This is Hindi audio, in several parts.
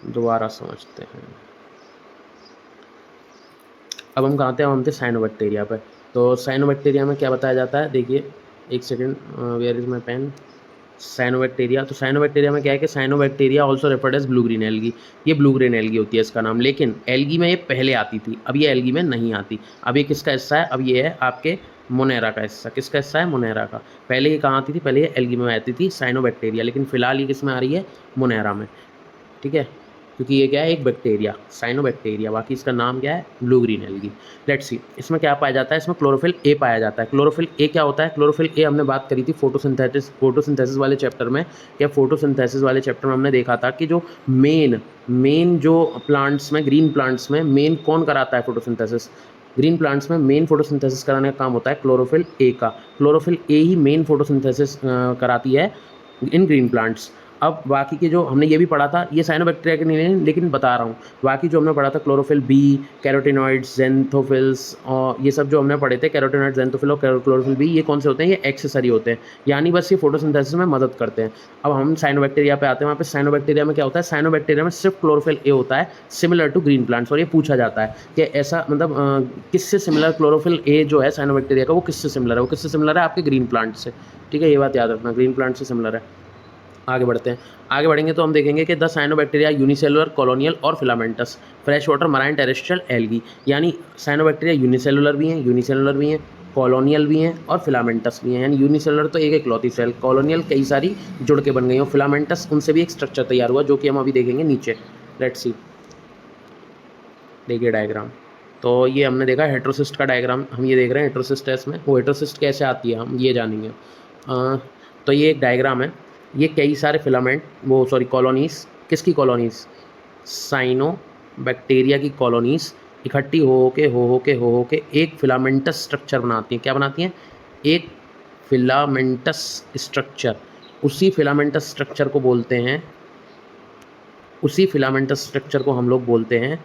दोबारा समझते हैं। अब हम कहाँ थे? हम थे साइनोबैक्टीरिया पे। तो साइनोबैक्टीरिया में क्या बताया जाता है, देखिए एक second, where is my pen. Cyanobacteria, तो साइनोबैक्टीरिया में क्या है कि cyanobacteria also referred as blue green algae. ये ब्लू ग्रीन एल्गी होती है इसका नाम, लेकिन एल्गी में ये पहले आती थी, अब ये एल्गी में नहीं आती। अब ये किसका हिस्सा है? अब ये है आपके मोनेरा का हिस्सा। किसका हिस्सा है? मोनेरा का। पहले ये कहाँ आती थी? पहले ये एल्गी में आती थी साइनोबैक्टीरिया, लेकिन फिलहाल ये किस में आ रही है? मोनेरा में। ठीक है, क्योंकि ये क्या है? एक बैक्टीरिया, साइनोबैक्टीरिया, बाकी इसका नाम क्या है? Blue green algae. Let's see इसमें क्या पाया जाता है। इसमें क्लोरोफिल ए पाया जाता है। क्लोरोफिल ए क्या होता है? क्लोरोफिल ए हमने बात करी थी फोटोसिंथेसिस वाले चैप्टर में। क्या फोटोसिंथेसिस वाले चैप्टर में हमने देखा था कि जो मेन मेन जो प्लांट्स में, ग्रीन प्लांट्स में मेन कौन कराता है फोटोसिंथेसिस? ग्रीन प्लांट्स में मेन फोटोसिंथेसिस कराने का काम होता है क्लोरोफिल ए का। Chlorophyll A he main photosynthesis कराती है इन ग्रीन प्लांट्स। अब बाकी के जो हमने ये भी पढ़ा था, ये साइनोबैक्टीरिया के नहीं है, लेकिन बता रहा हूँ बाकी जो हमने पढ़ा था क्लोरोफिल बी, कैरोटिनॉइड्स, जेंथोफिल्स, और ये सब जो हमने पढ़े थे कैरोटिनॉइड्स, जेंथोफिल और क्लोरोफिल बी, ये कौन से होते हैं? ये एक्सेसरी होते हैं, यानी बस ये फोटोसिंथेसिस में मदद करते हैं। अब हम साइनोबैक्टीरिया पे आते हैं। वहाँ पे साइनोबैक्टीरिया में क्या होता है? साइनोबैक्टीरिया में सिर्फ क्लोरोफिल ए होता है, सिमिलर टू ग्रीन प्लांट्स। और ये पूछा जाता है कि ऐसा मतलब किससे सिमिलर क्लोरोफिल ए जो है साइनोबैक्टीरिया का, वो किससे सिमिलर है? वो किससे सिमिलर है? आपके ग्रीन प्लांट से। ठीक है, ये बात याद रखना, ग्रीन प्लांट से सिमिलर है। आगे बढ़ते हैं। आगे बढ़ेंगे तो हम देखेंगे कि द साइनोबैक्टीरिया यूनिसेलुलर, कॉलोनियल और filamentous, fresh water, marine, terrestrial, algae. यानी साइनोबैक्टीरिया यूनिसेलुलर भी हैं, कॉलोनियल भी हैं और फिलामेंटस भी हैं। यानी यूनिसेलुलर तो एक इकलौती सेल, कॉलोनियल कई सारी जुड़ के बन गई, और फिलामेंटस उनसे भी एक स्ट्रक्चर तैयार हुआ, जो कि हम अभी देखेंगे नीचे। लेट्स सी, देखिए डायग्राम। तो ये हमने देखा हेट्रोसिस्ट का डायग्राम, हम ये देख रहे हैं हेट्रोसिस्ट है इसमें। वो हेट्रोसिस्ट कैसे आती है हम ये जानेंगे। तो ये एक डायग्राम है। ये कई सारे फिलामेंट, वो सॉरी कॉलोनीज, किसकी कॉलोनीज? साइनो बैक्टीरिया की कॉलोनीज इकट्ठी हो के एक फिलामेंटस स्ट्रक्चर बनाती हैं। क्या बनाती हैं? एक फिलामेंटस स्ट्रक्चर। उसी फिलामेंटस स्ट्रक्चर को बोलते हैं, उसी फिलामेंटस स्ट्रक्चर को हम लोग बोलते हैं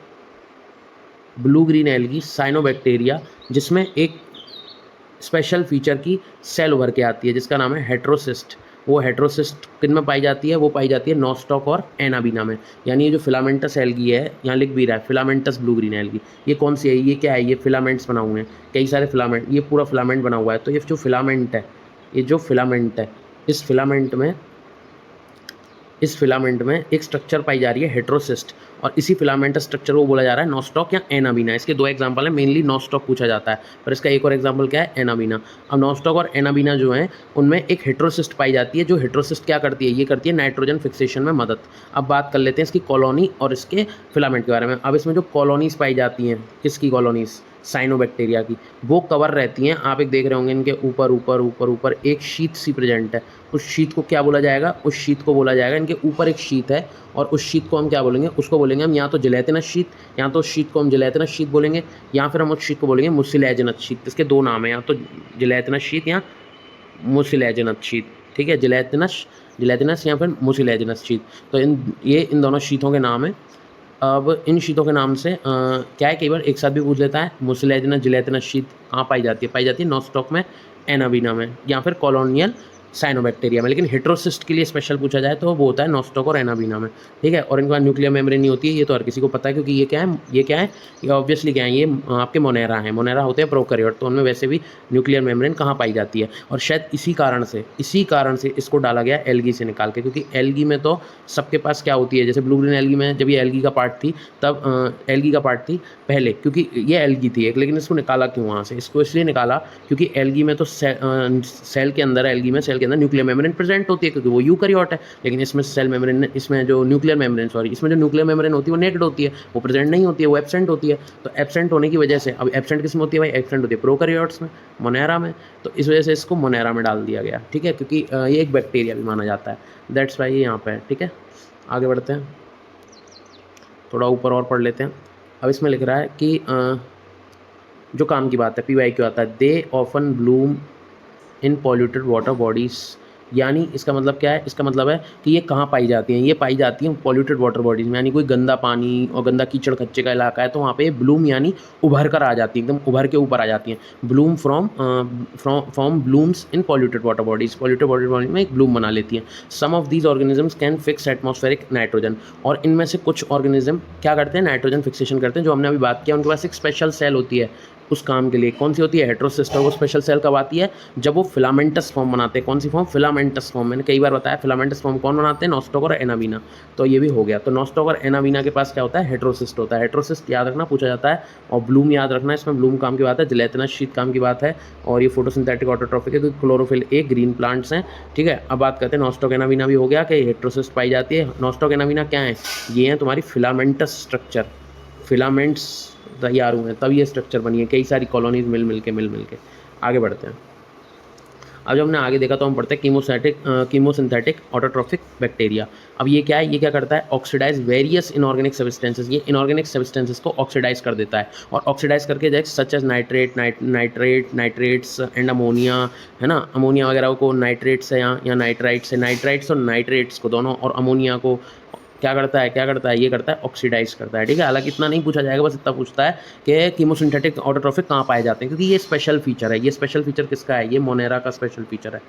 ब्लू ग्रीन एल्गी, साइनोबैक्टीरिया, जिसमें एक स्पेशल फीचर की सेल उभर के आती है जिसका नाम है हेट्रोसिस्ट। वो हेट्रोसिस्ट किन में पाई जाती है? वो पाई जाती है नोस्टॉक और एनाबीना में। यानी ये जो फिलामेंटस एल्गी है, यहाँ लिख भी रहा है फिलामेंटस ब्लू ग्रीन एल्गी, ये कौन सी है? ये क्या है? ये फिलामेंट्स बना हुए हैं, कई सारे फिलामेंट, ये पूरा फिलामेंट बना हुआ है। तो ये जो फिलामेंट है, ये जो फिलामेंट है, इस फिलामेंट में एक स्ट्रक्चर पाई जा रही है हेट्रोसिस्ट, और इसी फिलामेंट स्ट्रक्चर को बोला जा रहा है नोस्टॉक या एनाबीना। इसके दो एग्जांपल हैं, मेनली नोस्टॉक पूछा जाता है, पर इसका एक और एग्जांपल क्या है? एनाबीना। अब नोस्टॉक और एनाबीना जो है उनमें एक हेट्रोसिस्ट पाई जाती है। जो हेट्रोसिस्ट क्या करती है? ये करती है नाइट्रोजन फिक्सेशन में मदद। अब बात कर लेते हैं इसकी कॉलोनी और इसके फिलामेंट के बारे में। अब इसमें जो कॉलोनीज पाई जाती हैं, किसकी कॉलोनीज? साइनोबैक्टीरिया की। वो कवर रहती हैं, आप एक देख रहे होंगे इनके ऊपर ऊपर ऊपर ऊपर एक शीट सी प्रेजेंट है। उस शीट को क्या बोला जाएगा? उस शीट को बोला जाएगा, इनके ऊपर एक शीट है, और उस शीट को हम क्या बोलेंगे? उसको बोलेंगे हम या तो जिलेटिनस शीट, या तो उस शीट को हम जिलेटिनस शीट बोलेंगे, या फिर हम उस शीट को बोलेंगे मुसिलेजिनस शीट। इसके दो नाम है, या तो जिलेटिनस शीट या मुसिलेजिनस शीट। ठीक है, जिलेटिनस या फिर मुसिलेजिनस शीट। तो इन दोनों शीटों के नाम है। अब इन शीटों के नाम से क्या है, कई बार एक साथ भी पूछ लेता है। मुसिलेजिनस जिलेटिनस शीट कहाँ पाई जाती है? पाई जाती है नोस्टॉक में, एनाबीना में, या फिर कॉलोनियल साइनोबैक्टीरिया में। लेकिन हेट्रोसिस्ट के लिए स्पेशल पूछा जाए तो वो होता है नोस्टॉक और एनाबीना में। ठीक है, और इनके पास न्यूक्लियर मेम्ब्रेन नहीं होती है, ये तो हर किसी को पता है, क्योंकि ये क्या है? ये ऑब्वियसली क्या है? ये आपके मोनेरा हैं। मोनेरा होते हैं प्रोकैरियोट, तो उनमें वैसे भी न्यूक्लियर मेम्ब्रेन कहाँ पाई जाती है। और शायद इसी कारण से इसको डाला गया एल्गी से निकाल के, क्योंकि एल्गी में तो सबके पास क्या होती है? जैसे ब्लू ग्रीन एल्गी में जब ये एल्गी का पार्ट थी, तब एल्गी का पार्ट थी पहले, क्योंकि ये एल्गी थी एक, लेकिन इसको निकाला क्यों वहाँ से? इसको इसलिए निकाला क्योंकि एल्गी में तो सेल के अंदर न्यूक्लियर मेम्ब्रेन प्रेजेंट होती है, क्योंकि वो यूकैरियोट है। लेकिन इसमें इसमें जो न्यूक्लियर मेम्ब्रेन होती है वो नेक्ड होती है, वो प्रेजेंट नहीं होती है, वो एब्सेंट होती है। तो एब्सेंट होने की वजह से, अब एब्सेंट किस में होती है भाई? एब्सेंट होती है प्रोकैरियोट्स में, मोनेरा में। तो इस वजह से इसको मोनेरा में डाल दिया गया। ठीक है, क्योंकि ये एक बैक्टीरिया भी माना जाता है, दैट्स वाई ये यहाँ पे है। ठीक है, आगे बढ़ते हैं, थोड़ा ऊपर और पढ़ लेते हैं। अब इसमें लिख रहा है कि जो काम की बात है, PYQ आता है, they often Bloom in polluted water bodies यानी इसका मतलब क्या है, इसका मतलब है कि ये कहाँ पाई जाती हैं, ये पाई जाती हैं पॉल्यूटेड वाटर बॉडीज़ में, यानी कोई गंदा पानी और गंदा कीचड़ खच्चे का इलाका है तो वहाँ पे ब्लूम यानी उभर कर आ जाती हैं, एकदम उभर के ऊपर आ जाती हैं। Bloom from blooms in polluted water bodies, polluted water body में एक ब्लूम बना लेती हैं। Some of these organisms can fix atmospheric nitrogen, और इनमें से कुछ ऑर्गेनिज्म क्या करते हैं, नाइट्रोजन फिक्सेशन करते हैं। जो हमने अभी बात किया, उनके पास एक स्पेशल सेल होती है उस काम के लिए। कौन सी होती है, हेटेरोसिस्ट। वो स्पेशल सेल कब आती है, जब वो फिलामेंटस फॉर्म बनाते हैं। कौन सी फॉर्म, फिलामेंटस फॉर्म। मैंने कई बार बताया फिलामेंटस फॉर्म कौन बनाते हैं, नॉस्टॉक और एनावीना। तो ये भी हो गया। तो नॉस्टॉक और एनावीना के पास क्या होता है, हेटेरोसिस्ट होता है। हेटेरोसिस्ट याद रखना पूछा जाता है, और ब्लूम याद रखना, इसमें ब्लूम काम की बात है, जिलेटिनस शीट काम की बात है, और ये फोटोसिंथेटिक ऑटोट्रॉफिक है क्योंकि क्लोरोफिल ए ग्रीन प्लांट्स हैं। ठीक है, अब बात करते हैं नॉस्टॉक एनावीना भी हो गया कि हेटेरोसिस्ट पाई जाती है। नॉस्टॉक एनावीना क्या है, ये है तुम्हारी फिलामेंटस स्ट्रक्चर, फिलामेंट्स तैयार हुए हैं तब ये स्ट्रक्चर बनी है, कई सारी कॉलोनीज मिल मिल के। आगे बढ़ते हैं। अब जब हमने आगे देखा तो हम पढ़ते हैं कीमोसिंथेटिक ऑटोट्रॉफिक बैक्टीरिया। अब ये क्या है, ये क्या करता है, ऑक्सीडाइज वेरियस इनऑर्गेनिक सब्सटेंसेस, ये इनऑर्गेनिक सब्सटेंसेस को ऑक्सीडाइज कर देता है, और ऑक्सीडाइज करके जैसे such as nitrates and ammonia, है ना, अमोनिया वगैरह को नाइट्रेट्स है या नाइट्राइट्स है, नाइट्राइट्स और नाइट्रेट्स को दोनों, और अमोनिया को क्या करता है, ये करता है ऑक्सीडाइज करता है। ठीक है, हालांकि इतना नहीं पूछा जाएगा, बस इतना पूछता है कि कीमोसिंथेटिक ऑटोट्रॉफिक कहाँ पाए जाते हैं, क्योंकि ये स्पेशल फीचर है। ये स्पेशल फीचर किसका है, ये मोनेरा का स्पेशल फीचर है।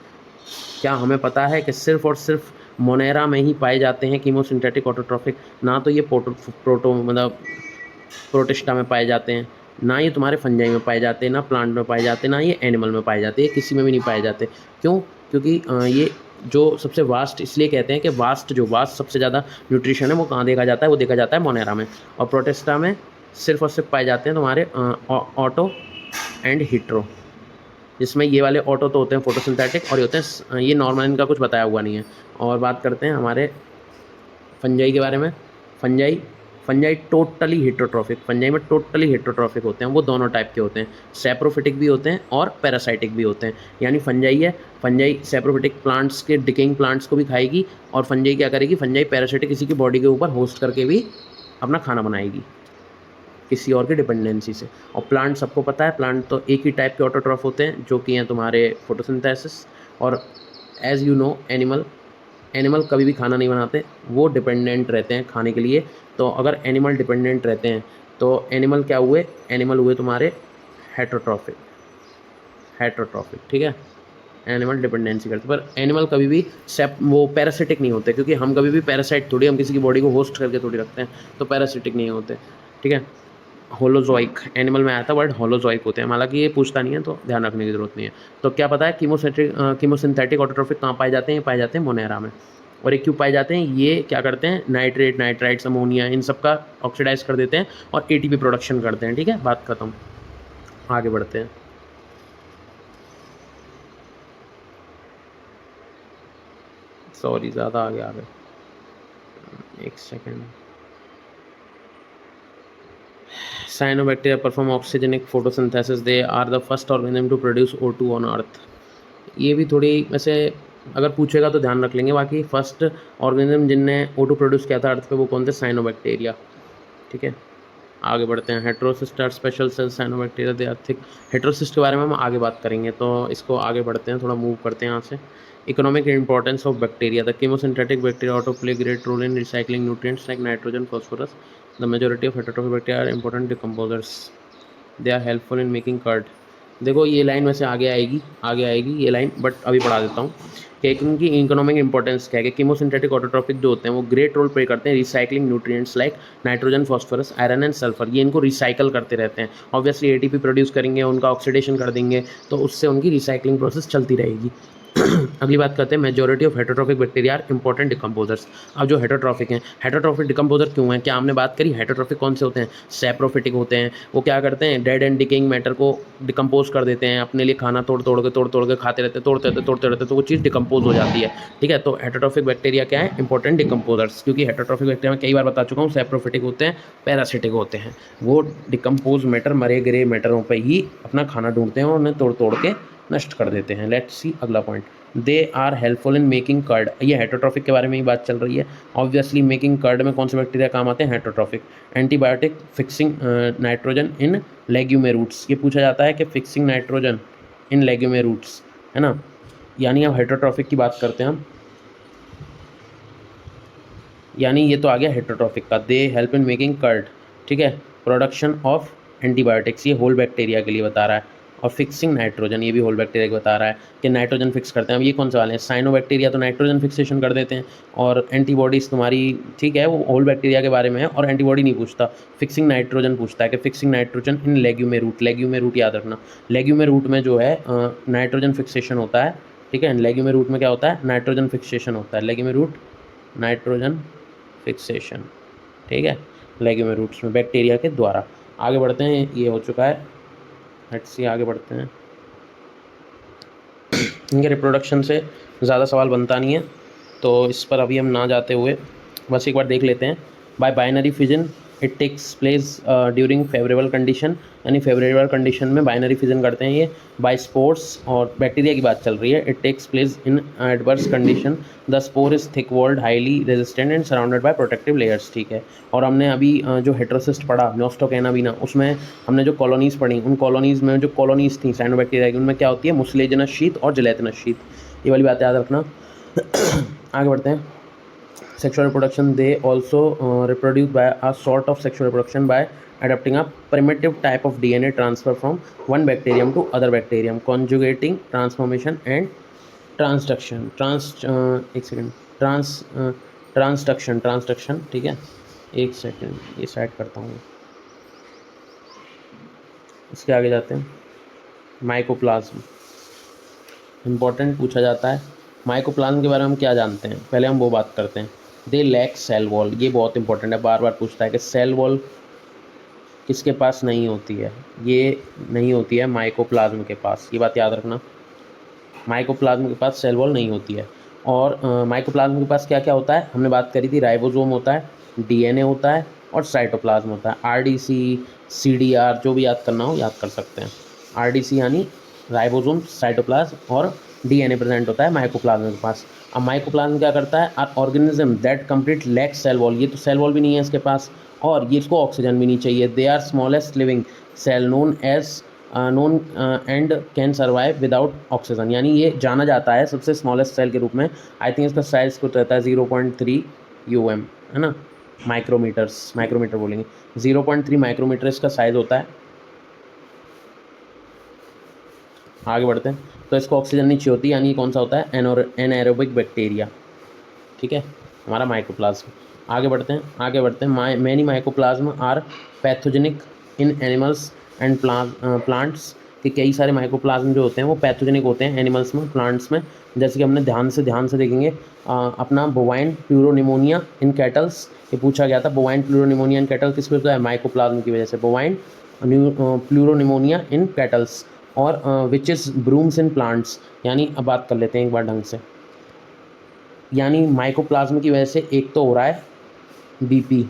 क्या हमें पता है कि सिर्फ और सिर्फ मोनेरा में ही पाए जाते हैं कीमोसिंथेटिक ऑटोट्रॉफिक, ना तो ये मतलब प्रोटिस्टा में पाए जाते हैं, ना ये तुम्हारे फंजाई में पाए जाते हैं, ना प्लांट में पाए जाते हैं, ना ये एनिमल में पाए जाते हैं, किसी में भी नहीं पाए जाते। क्यों, क्योंकि ये जो सबसे वास्ट इसलिए कहते हैं कि वास्ट सबसे ज़्यादा न्यूट्रिशन है वो कहाँ देखा जाता है, वो देखा जाता है मोनेरा में, और प्रोटिस्टा में सिर्फ और सिर्फ पाए जाते हैं तुम्हारे ऑटो एंड हिट्रो, जिसमें ये वाले ऑटो तो होते हैं फोटोसिंथेटिक, और ये होते हैं ये नॉर्मल, इनका कुछ बताया हुआ नहीं है। और बात करते हैं हमारे फंजाई के बारे में। फंजाई टोटली हेटेरोट्रॉफिक, फंजाई में टोटली हेटेरोट्रॉफिक होते हैं। वो दोनों टाइप के होते हैं, सैप्रोफिटिक भी होते हैं और पैरासाइटिक भी होते हैं। यानी फंजाई है, फंजाई सैप्रोफिटिक प्लांट्स के डिकेइंग प्लांट्स को भी खाएगी, और फंजाई क्या करेगी, फंजाई पैरासाइटिक किसी की बॉडी के ऊपर होस्ट करके भी अपना खाना बनाएगी किसी और की डिपेंडेंसी से। और प्लांट सबको पता है, प्लांट तो एक ही टाइप के ऑटोट्रॉफ होते हैं जो कि हैं तुम्हारे फोटोसिंथेसिस। और एज़ यू नो एनिमल कभी भी खाना नहीं बनाते, वो डिपेंडेंट रहते हैं खाने के लिए। तो अगर एनिमल डिपेंडेंट रहते हैं तो एनिमल क्या हुए, एनिमल हुए तुम्हारे हेटेरोट्रॉफिक। ठीक है, एनिमल डिपेंडेंसी करते, पर एनिमल कभी भी वो पैरासिटिक नहीं होते, क्योंकि हम कभी भी पैरासाइट थोड़ी, हम किसी की बॉडी को होस्ट करके थोड़ी रखते हैं, तो पैरासिटिक नहीं होते। ठीक है, होलोजोइक एनिमल में आया था वर्ड, होलोजोइक होते हैं। हालांकि ये पूछता नहीं है तो ध्यान रखने की जरूरत नहीं है। तो क्या पता है कीमोसिंथेटिक ऑटोट्रॉफिक कहाँ पाए जाते हैं, पाए जाते हैं मोनेरा में। और ये क्यों पाए जाते हैं, ये क्या करते हैं, नाइट्राइट्स, अमोनिया, इन सब का ऑक्सीडाइज कर देते हैं और एटीपी प्रोडक्शन करते हैं। ठीक है, बात खत्म, आगे बढ़ते हैं। सॉरी, ज़्यादा आगे आ गए, एक second. Cyanobacteria perform oxygenic photosynthesis. They are the first organism to produce O2 on Earth. ये भी थोड़ी वैसे अगर पूछेगा तो ध्यान रख लेंगे। बाकी फर्स्ट ऑर्गेनिज्म जिनने O2 प्रोड्यूस किया था अर्थ पे वो कौन थे, साइनोबैक्टीरिया। ठीक है, आगे बढ़ते हैं। Heterocyst are special cell cyanobacteria they are thick. Heterocyst के बारे में हम आगे बात करेंगे, तो इसको आगे बढ़ते हैं, थोड़ा मूव करते हैं यहाँ से। Economic importance of bacteria. The chemosynthetic bacteria auto play great role in recycling nutrients like nitrogen, phosphorus. The majority of heterotrophic bacteria are important decomposers. They are helpful in making curd. देखो ये लाइन वैसे आगे आएगी ये लाइन, बट अभी पढ़ा देता हूँ कि इनकी इकोनॉमिक इंपॉर्टेंस क्या है। कि कीमोसिंथेटिक ऑटोट्रॉफिक जो होते हैं वो ग्रेट रोल प्ले करते हैं recycling nutrients like nitrogen, phosphorus, iron and sulphur. ये इनको रिसाइकल करते रहते हैं। ऑब्वियसली एटीपी प्रोड्यूस करेंगे, उनका ऑक्सीडेशन कर देंगे, तो उससे उनकी रिसाइकलिंग प्रोसेस चलती रहेगी। अगली बात करते हैं, majority of heterotrophic bacteria are important decomposers. अब जो हेटेरोट्रॉफिक हैं, हेटेरोट्रॉफिक डिकम्पोजर क्यों हैं, क्या हमने बात करी, हेटेरोट्रॉफिक कौन से होते हैं, सैप्रोफिटिक होते हैं। वो क्या करते हैं, डेड एंड डिकेइंग मैटर को डिकम्पोज कर देते हैं, अपने लिए खाना तोड़ तोड़ के खाते रहते, तोड़ते रहते, तो वो चीज़ डिकम्पोज हो जाती है। ठीक है, तो हेटेरोट्रॉफिक बैक्टीरिया क्या है, इंपॉर्टेंट डिकम्पोजर्स। क्योंकि हेटेरोट्रॉफिक बैक्टीरिया में कई बार बता चुका हूँ, सैप्रोफिटिक होते हैं, पैरासिटिक होते हैं। वो डिकम्पोज मैटर, मरे गिरे मैटरों पर ही अपना खाना ढूंढते हैं और उन्हें तोड़ तोड़ के नष्ट कर देते हैं। लेट्स सी अगला point. They are helpful in making curd. ये हेटेरोट्रॉफिक के बारे में ही बात चल रही है। ऑब्वियसली मेकिंग कर्ड में कौन से बैक्टीरिया काम आते हैं, heterotrophic. Antibiotic fixing nitrogen in legume roots. ये पूछा जाता है कि fixing nitrogen in legume roots, है ना। यानी अब हेटरोट्रॉफिक की बात करते हैं हम। यानी ये तो आ गया हेटरोट्रॉफिक का, they help in making curd, ठीक है, प्रोडक्शन ऑफ एंटीबायोटिक्स, ये होल बैक्टीरिया के लिए बता रहा है। और फिक्सिंग नाइट्रोजन, ये भी होल बैक्टीरिया को बता रहा है कि नाइट्रोजन फिक्स करते हैं। अब ये कौन से वाले हैं, साइनोबैक्टीरिया तो नाइट्रोजन फिक्सेशन कर देते हैं, और एंटीबॉडीज़ तुम्हारी, ठीक है, वो होल बैक्टीरिया के बारे में है, और एंटीबॉडी नहीं पूछता, फिक्सिंग नाइट्रोजन पूछता है कि fixing nitrogen in legume root. Legume root याद रखना, लेग्यूमे रूट में जो है नाइट्रोजन फिक्सेशन होता है, ठीक है। लेग्यूमे रूट में क्या होता है, नाइट्रोजन फिक्सेशन होता है, लेग्यूमे रूट नाइट्रोजन फिक्सेशन, ठीक है, लेग्यूमे रूट्स में बैक्टीरिया के द्वारा। आगे बढ़ते हैं, ये हो चुका है, लेट्स सी आगे बढ़ते हैं। इनके रिप्रोडक्शन से ज़्यादा सवाल बनता नहीं है, तो इस पर अभी हम ना जाते हुए बस एक बार देख लेते हैं। By binary fission it takes place during favourable condition, यानी फेवरेबल कंडीशन में बाइनरी फिजन करते हैं ये। बाय स्पोर्स, और बैक्टीरिया की बात चल रही है, it takes place in adverse condition, the spore is thick walled, highly resistant and surrounded by protective layers, ठीक है। और हमने अभी जो हेटेरोसिस्ट पढ़ा नोस्टॉक एनाबीना, उसमें हमने जो कॉलोनीज़ पढ़ी, उन कॉलोनीज़ में जो कॉलोनीज़ थी साइनोबैक्टीरिया की, उनमें क्या होती है, मुस्लेजिनस शीथ और जिलेटिनस शीथ, ये वाली बात याद रखना। आगे बढ़ते हैं। Sexual reproduction, they also reproduce by a sort of sexual reproduction by adapting a primitive type of DNA transfer from one bacterium to other bacterium, conjugating, transformation and transduction, एक सेकेंड, ट्रांसडक्शन, ठीक है, एक सेकेंड ये सेट करता हूँ। इसके आगे जाते हैं। माइकोप्लाज्म इंपॉर्टेंट पूछा जाता है। माइकोप्लाज्म के बारे में हम क्या जानते हैं, पहले हम वो बात करते हैं। दे लैक सेल वॉल, ये बहुत इंपॉर्टेंट है, बार बार पूछता है कि सेल वॉल किसके पास नहीं होती है, ये नहीं होती है माइकोप्लाज्म के पास, ये बात याद रखना, माइकोप्लाज्म के पास सेल वॉल नहीं होती है। और माइकोप्लाज्म के पास क्या क्या होता है, हमने बात करी थी, राइबोसोम होता है, डीएनए होता है, और साइटोप्लाज्म होता है। आरडीसी, सीडीआर, जो भी याद करना हो याद कर सकते हैं। आरडीसी यानी राइबोसोम, साइटोप्लाज्म, और डीएनए प्रेजेंट होता है माइकोप्लाज्म के पास। अब माइकोप्लाज्म क्या करता है, are organism that complete lack cell wall, ये तो सेल वॉल भी नहीं है इसके पास, और ये इसको ऑक्सीजन भी नहीं चाहिए। They are smallest living cell known as known and can survive without oxygen, यानी ये जाना जाता है सबसे स्मॉलेस्ट सेल के रूप में। आई थिंक इसका साइज कुछ रहता है 0.3 UM, है ना, माइक्रोमीटर बोलेंगे, 0.3 माइक्रोमीटर इसका साइज होता है। आगे बढ़ते हैं। तो इसको ऑक्सीजन नहीं चाहिए होती, यानी कौन सा होता है, एनाएरोबिक बैक्टीरिया, ठीक है, हमारा माइकोप्लाज्म। आगे बढ़ते हैं। Many mycoplasm are pathogenic in animals and plants, कि कई सारे माइकोप्लाज्म जो होते हैं वो पैथोजेनिक होते हैं एनिमल्स में, प्लांट्स में। जैसे कि हमने ध्यान से देखेंगे अपना बोवाइन प्लूरोनिमोनिया इन कैटल्स, ये पूछा गया था, बोवाइन प्लूरोनिमोनिया इन कैटल किस वजह से है, माइकोप्लाज्म की वजह से, बोवाइन प्लूरोनिमोनिया इन कैटल्स। और which is brooms in plants, यानी अब बात कर लेते हैं एक बार ढंग से, यानी माइकोप्लाज्म की वजह से एक तो हो रहा है बीपी,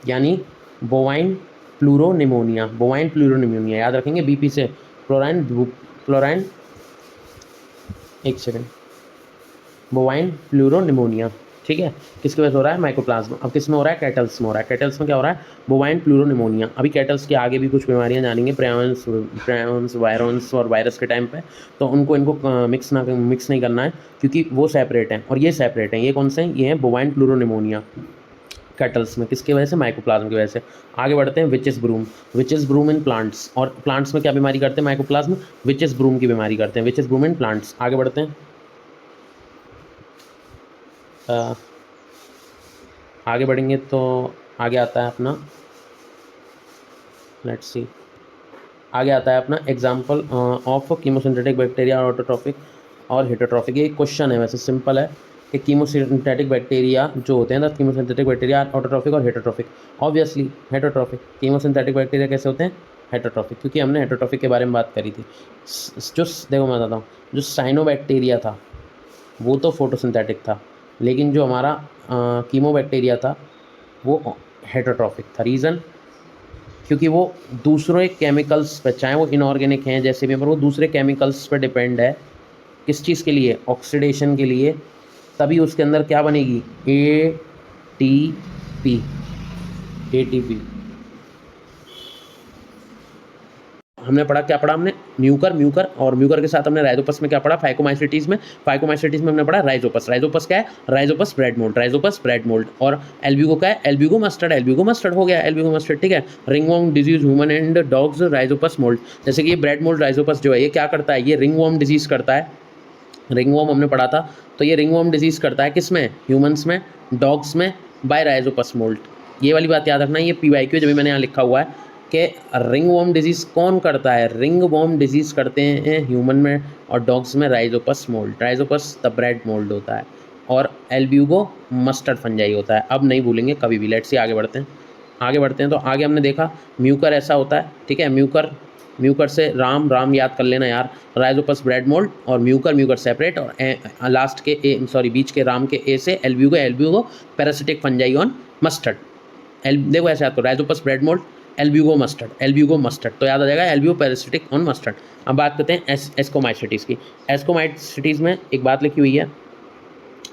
यानी बोवाइन प्लूरोनिमोनिया, याद रखेंगे बीपी से, फ्लोराइन एक सेकेंड, बोवाइन प्लूरोनिमोनिया, ठीक है, किसकी वजह से हो रहा है, माइकोप्लाज्म। अब किस में हो रहा है, कैटल्स में हो रहा है। कैटल्स में क्या हो रहा है, बोवाइन प्लूरोनिमोनिया। अभी कैटल्स के आगे भी कुछ बीमारियां जानेंगे, प्रेवंस वायरस और वायरस के टाइम पे, तो इनको मिक्स नहीं करना है, क्योंकि वो सेपरेट हैं और ये सेपरेट हैं। ये कौन से हैं, ये हैं बोवाइन प्लूरोनिमोनिया कैटल्स में, किसकी वजह से, माइकोप्लाज्म की वजह से। आगे बढ़ते हैं, which is broom in plants, और प्लांट्स में क्या बीमारी करते हैं माइकोप्लाज्म, विच इज ब्रूम की बीमारी करते हैं, which is broom in plants. आगे बढ़ते हैं। आगे बढ़ेंगे तो आगे आता है अपना, लेट्स सी, आगे आता है अपना example of chemosynthetic bacteria, autotrophic और हेटरोट्रॉफिक। ये क्वेश्चन है, वैसे सिंपल है कि कीमोसिंथेटिक बैक्टीरिया जो होते हैं, कीमोसिंथेटिक बैक्टीरिया ऑटोट्रॉफिक और heterotrophic. Obviously heterotrophic, chemosynthetic bacteria कैसे होते हैं, हेटरोट्रॉफिक, क्योंकि हमने हेटरोट्रॉफिक के बारे में बात करी थी। जो देखो मैं बताता हूँ, जो साइनोबैक्टीरिया था वो तो फोटोसिंथेटिक था, लेकिन जो हमारा कीमोबैक्टीरिया था वो हेटरोट्रॉफिक था। रीज़न, क्योंकि वो दूसरे केमिकल्स पर, चाहे वो इनऑर्गेनिक हैं जैसे भी, पर वो दूसरे केमिकल्स पर डिपेंड है, किस चीज़ के लिए, ऑक्सीडेशन के लिए, तभी उसके अंदर क्या बनेगी, ATP। हमने पढ़ा, क्या पढ़ा हमने, म्यूकर म्यूकर और म्यूकर के साथ हमने राइजोपस में क्या पढ़ा, फाइकोमाइसिटीज में हमने पढ़ा राइजोपस। राइजोपस क्या है, Rhizopus bread mould, Rhizopus bread mould. और एल्ब्यूगो क्या है, एल्ब्यूगो मस्टर्ड हो गया, एल्ब्यूगो मस्टर्ड, ठीक है। Ringworm disease human and dogs Rhizopus mould. जैसे कि ये ब्रेड मोल्ड राइजोपस जो है ये क्या करता है, ये रिंगवॉर्म डिजीज करता है। रिंगवॉर्म हमने पढ़ा था, तो ये रिंगवॉर्म डिजीज करता है किस में, ह्यूमंस में, डॉग्स में, बाय राइजोपस मोल्ड। ये वाली बात याद रखना, ये PYQ जो भी मैंने यहाँ लिखा हुआ है कि रिंगवॉर्म डिजीज़ कौन करता है, रिंगवॉर्म डिजीज़ करते हैं ह्यूमन में और डॉग्स में Rhizopus mould. Rhizopus the bread mould होता है और एल्ब्यूगो मस्टर्ड फंजाई होता है। अब नहीं भूलेंगे कभी भी। लेट्स सी आगे बढ़ते हैं। तो आगे हमने देखा म्यूकर ऐसा होता है, ठीक है। म्यूकर से राम याद कर लेना यार, राइजोपस ब्रेड मोल्ड और म्यूकर सेपरेट और लास्ट के बीच के राम के ए से Albugo parasitic fungi on mustard. देखो ऐसे याद करो, Rhizopus bread mould, Albugo mustard, तो याद आ जाएगा एल्ब्यूगो पैरासिटिक ऑन मस्टर्ड। अब बात करते हैं एस्कोमाइसिटीज़ की। एस्कोमाइसिटीज़ में एक बात लिखी हुई है,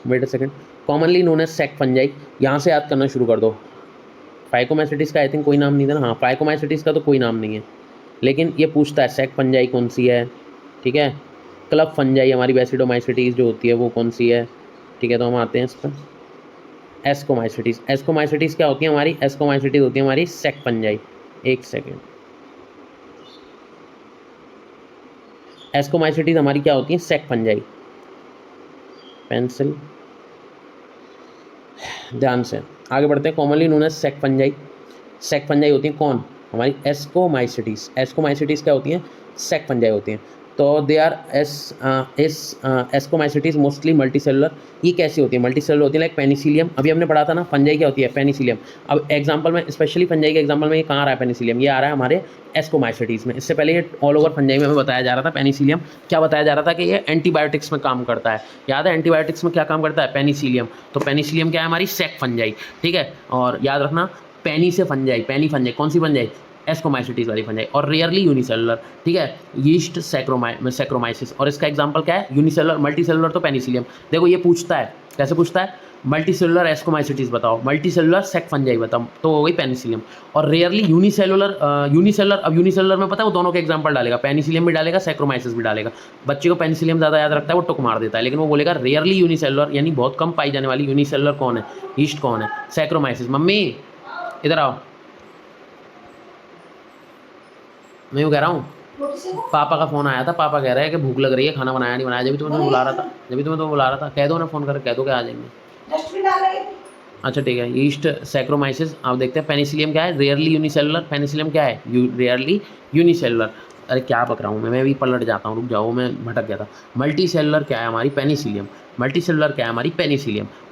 wait a second, commonly known as sac fungi. यहाँ से याद करना शुरू कर दो। फाइकोमाइसिटीज़ का आई थिंक कोई नाम नहीं था ना, हाँ फाइकोमाइसिटीज़ का तो कोई नाम नहीं है, लेकिन ये पूछता है सैक फंजाई कौन सी है, ठीक है। क्लब फंजाई हमारी बेसिडोमाइसिटीज़ जो होती है वो कौन सी है, ठीक है। तो हम आते हैं इस पर एस्कोमाइसिटीज़ क्या होती है हमारी, एस्कोमाइसिटीज़ होती है हमारी सैक फंजाई। एक सेकेंड, एस्कोमाइसिटीज़ हमारी क्या होती है, सैक फंजाई। पेंसिल, ध्यान से आगे बढ़ते हैं। Commonly known as sac fungi होती हैं कौन, हमारी एस्कोमाइसिटीज़ क्या होती हैं, सैक फंजाई होती हैं। तो they are ascomycetes mostly multicellular. ये कैसी होती है, मल्टीसेलुलर होती है, लाइक पेनिसिलियम। अभी हमने पढ़ा था ना फंजाई क्या होती है, पेनिसिलियम। अब एग्जांपल में स्पेशली फंजाई के एग्जांपल में ये कहाँ आ रहा है, पेनिसिलियम, ये आ रहा है हमारे एस्कोमाइसिटीज़ में। इससे पहले ये ऑल ओवर फंजाई में हमें बताया जा रहा था पेनिसिलियम। क्या बताया जा रहा था कि ये एंटीबायोटिक्स में काम करता है। याद है एंटीबायोटिक्स में क्या काम करता है, पेनिसिलियम। तो पेनिसिलियम क्या है, हमारी सैक फंजाई, ठीक है। और याद रखना पेनी फंजाई कौन सी फंजाई, एस्कोमाइसिटीज़ वाली फंजाई, और रेयरली यूनिसेलुलर, ठीक है। यीस्ट सैक्रोमाइसिस, और इसका एग्जांपल क्या है, यूनिसेलुलर। मल्टीसेलुलर तो पेनिसिलियम। देखो ये पूछता है, कैसे पूछता है, मल्टीसेलुलर एस्कोमाइसिटीज़ बताओ, मल्टीसेलुलर सैक फंजाई बताओ, तो हो गई पेनिसिलियम। और रेयरली यूनिसेलुलर। अब यूनिसेलुलर में पता है वो दोनों के एग्जांपल डालेगा, पेनिसिलियम भी डालेगा, सैक्रोमाइसिस भी डालेगा। बच्चे को पेनिसिलियम ज़्यादा याद रखता है, वो टुक मार देता है, लेकिन वो बोलेगा रेयरली यूनिसेलुलर, यानी बहुत कम पाई जाने वाली यूनिसेलुलर कौन है, यीस्ट कौन है, सैक्रोमाइसिस। मम्मी इधर आओ, मैं यूँ कह रहा हूँ, पापा का फ़ोन आया था, पापा कह रहे हैं कि भूख लग रही है, खाना बनाया नहीं बनाया, जब भी तुम्हें बुला रहा था, कह दो ना फ़ोन करके, कह दो कि आ जाएंगे। अच्छा ठीक है, ईस्ट सैक्रोमाइसिस। आप देखते हैं पेनिसिलियम क्या है, रेयरली यूनिसेलुलर। पेनिसिलियम क्या है, रेयरली यूनिसेलुलर। अरे क्या बक रहा हूँ मैं भी पलट जाता हूँ, रुक जाओ, मैं भटक गया था। मल्टीसेलुलर क्या है हमारी, पेनिसिलियम।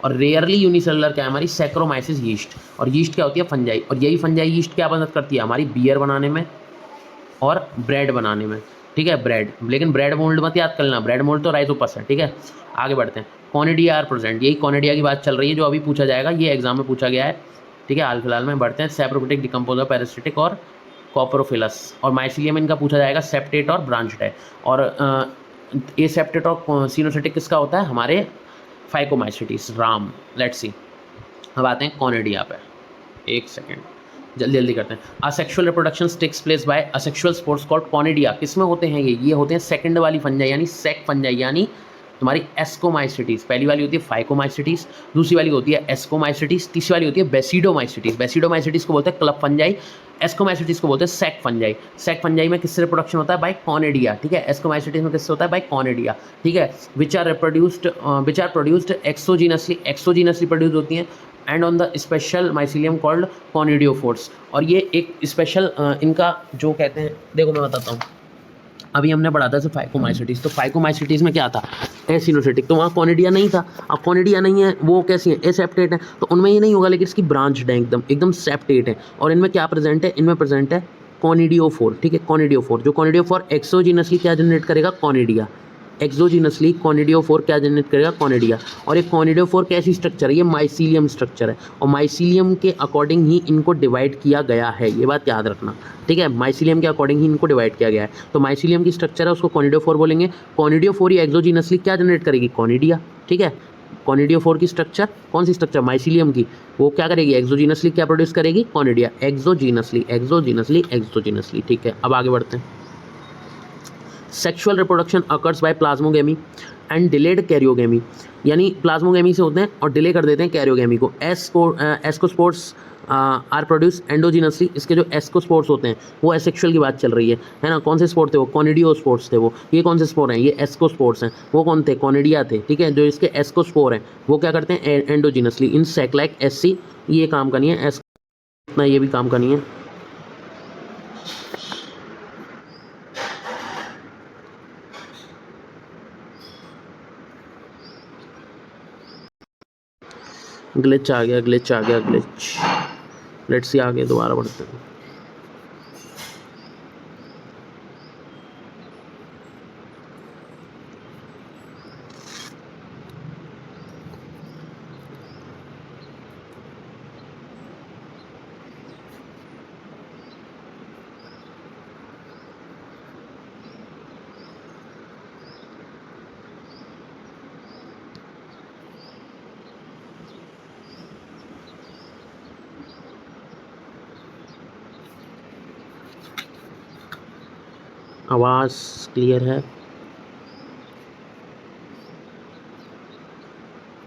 और रेयरली यूनिसेलुलर क्या है हमारी, सैक्रोमाइसिस यीस्ट। और यीस्ट क्या होती है, फंजाई। और यही फंजाई यीस्ट क्या मदद करती है हमारी, बियर बनाने में और ब्रेड बनाने में, ठीक है, ब्रेड। लेकिन ब्रेड मोल्ड मत याद कर लेना, ब्रेड मोल्ड तो राइजोपस है, ठीक है। आगे बढ़ते हैं, कॉनिडिया आर प्रेजेंट। यही कॉनिडिया की बात चल रही है जो अभी पूछा जाएगा, ये एग्जाम में पूछा गया है, ठीक है। हाल फिलहाल में बढ़ते हैं, सैप्रोफिटिक, डिकम्पोजर, पैरासिटिक और कॉपरोफिलस। और माइसिलियम इनका पूछा जाएगा, सेप्टेट और ब्रांच्ड है। और ए सेप्टेट और सिनोसिटिक किसका होता है, हमारे फाइकोमाइसिटीज, राम। लेट्स सी, अब आते हैं कॉनिडिया पे। एक सेकेंड, जल्दी करते हैं। Asexual reproduction takes place by asexual spores called conidia. किसमें होते हैं ये होते हैं सेकंड वाली फंजाई, यानी सैक फंजाई, यानी तुम्हारी एस्कोमाइसिटीज़। पहली वाली होती है फाइकोमाइसिटीज़, दूसरी वाली होती है एस्कोमाइसिटीज़, तीसरी वाली होती है बेसिडोमाइसिटीज़। बेसिडोमाइसिटीज़ को बोलते हैं क्लब फंजाई, एस्कोमाइसिटीज़ को बोलते हैं सैक फंजाई। सैक फंजाई में किससे रिप्रोडक्शन होता है, बाय कॉनिडिया, ठीक है। एस्कोमाइसिटीज़ में किससे होता है, बाय कॉनिडिया, ठीक है। Which are produced exogenously produce होती हैं, and on the special mycelium called conidiophores. और ये एक स्पेशल इनका जो कहते हैं, देखो मैं बताता हूँ। अभी हमने पढ़ा था फाइकोमाइसिटीज़, तो फाइकोमाइसिटीज़ में क्या था, एसिनोसिटिक, तो वहाँ कॉनिडिया नहीं था। अब कॉनिडिया नहीं है, वो कैसी है, एसेप्टेट है, तो उनमें ये नहीं होगा, लेकिन इसकी ब्रांच्ड है, एकदम सेप्टेट है। और इनमें क्या प्रेजेंट है, इनमें प्रेजेंट है कॉनिडियोफोर, ठीक है। कॉनिडियोफोर, जो कॉनिडियोफोर एक्सोजिनसली क्या जनरेट करेगा, कॉनिडिया। एक्सोजिनसली कॉनिडियोफोर क्या जनरेट करेगा, कॉनिडिया। और एक कॉनिडियोफोर कैसी स्ट्रक्चर है, ये माइसीलियम स्ट्रक्चर है, और माइसीलियम के अकॉर्डिंग ही इनको डिवाइड किया गया है, ये बात याद रखना, ठीक है। माइसीलियम के अकॉर्डिंग ही इनको डिवाइड किया गया है, तो माइसीलियम की स्ट्रक्चर है, उसको कॉनिडियोफोर बोलेंगे। कॉनिडियोफोर ही एक्सोजिनसली क्या जनरेट करेगी, कॉनिडिया, ठीक है। कॉनिडियोफोर की स्ट्रक्चर, कौन सी स्ट्रक्चर, माइसीलियम की, वो क्या करेगी, एक्सोजिनसली क्या प्रोड्यूस करेगी, कॉनिडिया। एक्सोजिनसली, ठीक है। अब आगे बढ़ते हैं। Sexual reproduction occurs by plasmogamy and delayed karyogamy, यानी प्लाज्मोगेमी से होते हैं और डिले कर देते हैं कैरियोगेमी को। एस्कोस्पोर्स आर प्रोड्यूस एंडोजिनसली, इसके जो एस्कोस्पोर्स होते हैं वो एसेक्सुअल की बात चल रही है ना। कौन से स्पोर्ट थे वो? कॉनिडियोस्पोर्स थे वो। ये कौन से स्पोर हैं? ये एस्कोस्पोर्स हैं। वो कौन थे? कॉनिडिया थे, ठीक है। जो इसके एस्कोस्पोर हैं वो क्या करते हैं? एंडोजिनसली इन सैक एससी, ये काम का नहीं है, इतना ये भी काम का नहीं है। ग्लिच आ गया, ग्लिच आ गया, ग्लिच। लेट्स सी, आगे दोबारा बढ़ते हैं। आवाज़ क्लियर है?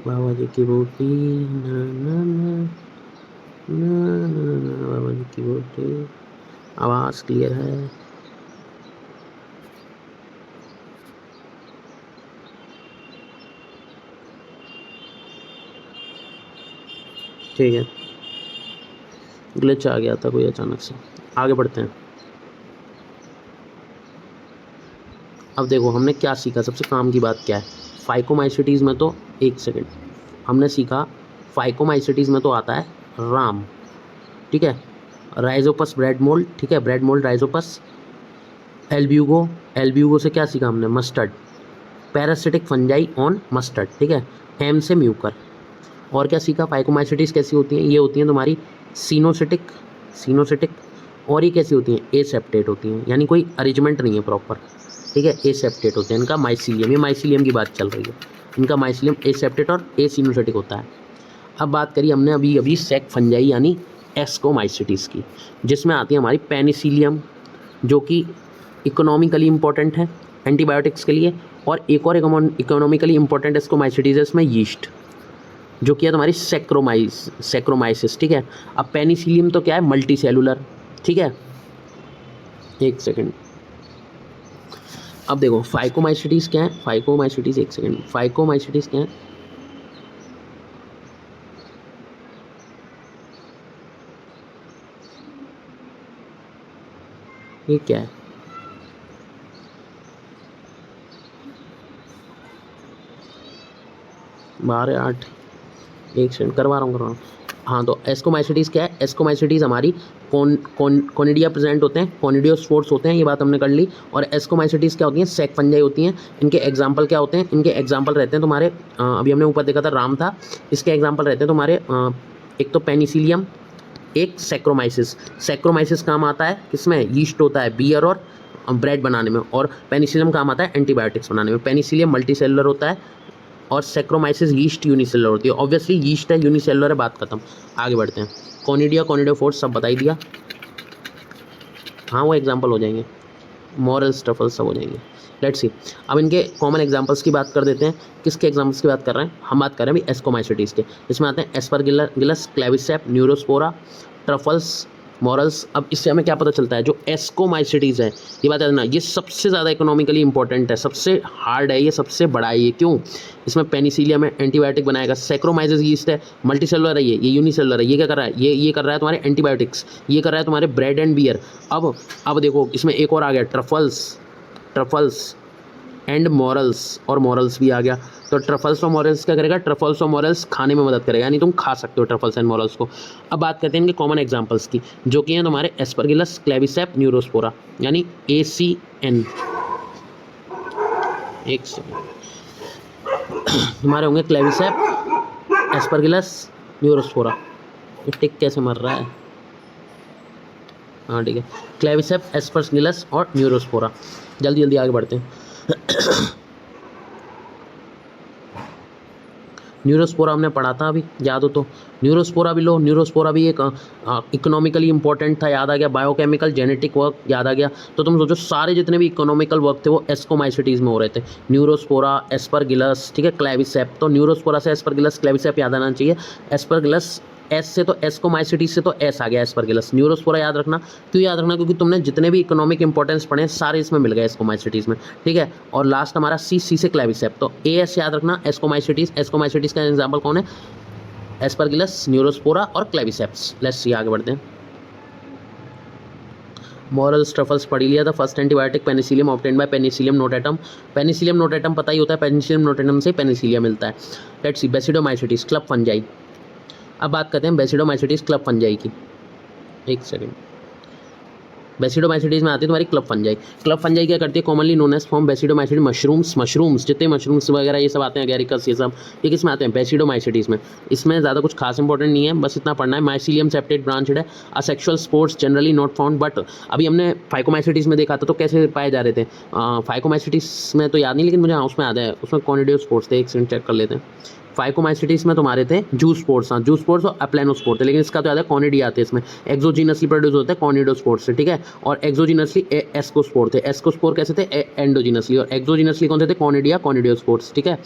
बाबा जी की बूटी ना ना ना ना ना ना, बाबा जी की बूटी। आवाज़ क्लियर है? ठीक है, ग्लिच आ गया था कोई अचानक से। आगे बढ़ते हैं। अब देखो हमने क्या सीखा, सबसे काम की बात क्या है। फाइकोमाइसिटीज़ में तो, एक सेकंड, हमने सीखा फाइकोमाइसिटीज़ में तो आता है राम, ठीक है। राइजोपस ब्रेड मोल्ड, ठीक है, bread mould Rhizopus. Albugo, Albugo से क्या सीखा हमने? Mustard. Parasitic fungi on mustard, ठीक है। एम से म्यूकर। और क्या सीखा? फाइकोमाइसिटीज़ कैसी होती हैं? ये होती हैं तुम्हारी सीनोसिटिक, सीनोसिटिक। और ये कैसी होती हैं? एसेप्टेट होती हैं, यानी कोई अरेंजमेंट नहीं है प्रॉपर, ठीक है। एसेप्टेट होते हैं। इनका माइसीलियम, ये माइसीलियम की बात चल रही है, इनका माइसीलियम एसेप्टेट और एसिनोसिटिक होता है। अब बात करी हमने अभी अभी सेक फंजाई यानी एस्कोमाइसिटीज़ की, जिसमें आती है हमारी पेनिसिलियम, जो कि इकोनॉमिकली इंपॉर्टेंट है एंटीबायोटिक्स के लिए। और एक और इकोनॉमिकली इंपॉर्टेंट एस्कोमाइसिटीज़ है इसमें यीस्ट, जो कि है तुम्हारी सैक्रोमाइसिस, ठीक है। अब पेनिसिलियम तो क्या है? मल्टी सेलुलर, ठीक है। एक सेकेंड, अब देखो फाइकोमाइसिटीज़ क्या है? फाइकोमाइसिटीज़, एक सेकेंड, फाइकोमाइसिटीज़ क्या है? ये क्या है? बारह आठ, एक सेकंड, करवा रहा हूँ। हाँ, तो एस्कोमाइसिटीज़ क्या है? एस्कोमाइसिटीज़ हमारी कोनिडिया प्रेजेंट होते हैं, कोनिडियोस्पोर्स होते हैं, ये बात हमने कर ली। और एस्कोमाइसिटीज़ क्या होती हैं? सेक फंजाई होती हैं। इनके एग्जाम्पल क्या होते हैं? इनके एग्जाम्पल रहते हैं तुम्हारे, अभी हमने ऊपर देखा था राम था, इसके एग्जाम्पल रहते हैं तुम्हारे, एक तो पेनिसिलियम, एक सैक्रोमाइसिस। सैक्रोमाइसिस काम आता है किसमें? यीस्ट होता है बियर और ब्रेड बनाने में, और पेनिसिलियम काम आता है एंटीबायोटिक्स बनाने में। पेनिसिलियम मल्टी सेलुलर होता है और सैक्रोमाइसिस यीस्ट यूनिसेलुलर होती है। ऑब्वियसली यीस्ट है, यूनिसेलुलर है, बात खत्म। आगे बढ़ते हैं। कोनिडिया, कोनिडियोफोर्स सब बता ही दिया। हाँ, वो एग्जाम्पल हो जाएंगे, मॉरल स्टफल सब हो जाएंगे। लेट्स सी, अब इनके कॉमन एग्जांपल्स की बात कर देते हैं। किसके एग्जांपल्स की बात कर रहे हैं? हम बात कर रहे हैं अभी एस्कोमाइसिटीज़ के। इसमें आते हैं एस्परगिलस, क्लेविसेप, न्यूरोस्पोरा, ट्रफल्स, मॉरल्स। अब इससे हमें क्या पता चलता है? जो एस्कोमाइसिटीज़ है, ये बात है ना, ये सबसे ज़्यादा इकोनॉमिकली इंपॉर्टेंट है, सबसे हार्ड है, ये सबसे बड़ा है। ये क्यों? इसमें पेनिसिलियम है, एंटीबायोटिक बनाएगा। सैक्रोमाइसिस यीस्ट है, मल्टीसेलुलर है, ये यूनिसेलुलर है। ये क्या कर रहा है? ये कर रहा है तुम्हारे एंटीबायोटिक्स, ये कर रहा है तुम्हारे ब्रेड एंड बियर। अब देखो इसमें एक और आ गया, ट्रफल्स एंड मॉरल्स, और मॉरल्स भी आ गया। तो ट्रफल्स और मॉरल्स क्या करेगा? ट्रफल्स और मॉरल्स खाने में मदद करेगा, यानी तुम खा सकते हो ट्रफल्स एंड मॉरल्स को। अब बात करते हैं इनके कॉमन एग्जांपल्स की, जो कि हैं तुम्हारे एस्परगिलस, क्लेविसेप, न्यूरोस्पोरा, यानी ACN। एक सेकंड, तुम्हारे होंगे क्लेविसेप, एस्परगिलस, न्यूरोस्पोरा। टिक कैसे मर रहा है? हाँ ठीक है, क्लेविसेप, एस्परगिलस और न्यूरोस्पोरा। जल्दी जल्दी आगे बढ़ते हैं। न्यूरोस्पोरा हमने पढ़ा था अभी, याद हो तो। न्यूरोस्पोरा भी लो, न्यूरोस्पोरा भी एक इकोनॉमिकली इंपॉर्टेंट था, याद आ गया। बायोकेमिकल जेनेटिक वर्क याद आ गया। तो तुम सोचो सारे जितने भी इकोनॉमिकल वर्क थे वो एस्कोमाइसिटीज़ में हो रहे थे। न्यूरोस्पोरा, एस्परगिलस, ठीक है, क्लेविसेप। तो न्यूरोस्पोरा से एस्परगिलस, क्लेविसेप याद आना चाहिए। एस्परगिलस एस से तो एस्कोमाइसिटीज से तो एस आ गया एस्परगिलस। न्यूरोस्पोरा याद रखना, क्यों याद रखना, क्योंकि तुमने जितने भी इकोनॉमिक इंपॉर्टेंस पढ़े हैं सारे इसमें मिल गए एस्कोमाइसिटीज में, ठीक है। और लास्ट हमारा सी से क्लेविसेप। तो ए एस याद रखना, एस्कोमाइसिटीज। एस्कोमाइसिटीज का एग्जाम्पल कौन है? एस्परगिलस, न्यूरोस्पोरा और क्लेविसेप्स। लेट्स सी, आगे बढ़ते हैं। मॉरल्स ट्रफल्स पढ़ लिया था। First antibiotic Penicillium obtained by Penicillium notatum. Penicillium notatum पता ही होता है, पेनिसिलियम नोटेटम से पेनिसिलियम मिलता है। Let's see, basidiomycetes, club fungi. अब बात करते हैं बेसिडोमाइसिटीज क्लब फंजाई की। एक सेकंड, बेसिडोमाइसिटीज में आती है तुम्हारी क्लब फंजाई। क्लब फंजाई क्या करती है? Commonly known as form basidiomycete mushrooms जितने मशरूम्स वगैरह ये सब आते हैं, एगेरिकस, ये सब ये किस में आते हैं? बेसिडोमाइसिटीज में। इसमें ज़्यादा कुछ खास इंपॉर्टेंट नहीं है, बस इतना पढ़ना है। माइसिलियम सेप्टेट ब्रांचड है। Asexual spores generally not found, but अभी हमने फाइकोमाइसिटीज में देखा था तो कैसे पाए जा रहे थे? फाइकोमाइसिटीज में तो याद नहीं, लेकिन मुझे उसमें याद है, उसमें कॉनिडियो स्पोर्स थे। एक सेकंड चेक कर लेते हैं। फाइकोमाइसिटीज में तुम्हारे थे जू स्पोर्स, हाँ जू स्पोर्स और अप्लेनोस्पोर थे, लेकिन इसका तो याद है कॉनिडिया आते हैं इसमें। एक्सोजीनसली प्रोड्यूस होते हैं कॉनिडोस्पोर से, ठीक है। और एक्सोजीनसली एस्कोस्पोर थे। एस्कोस्पोर कैसे थे? एंडोजीनसली। और एक्सोजीनसली कौन से थे? कॉनिडिया, कॉनिडियोस्पोर्स, ठीक है।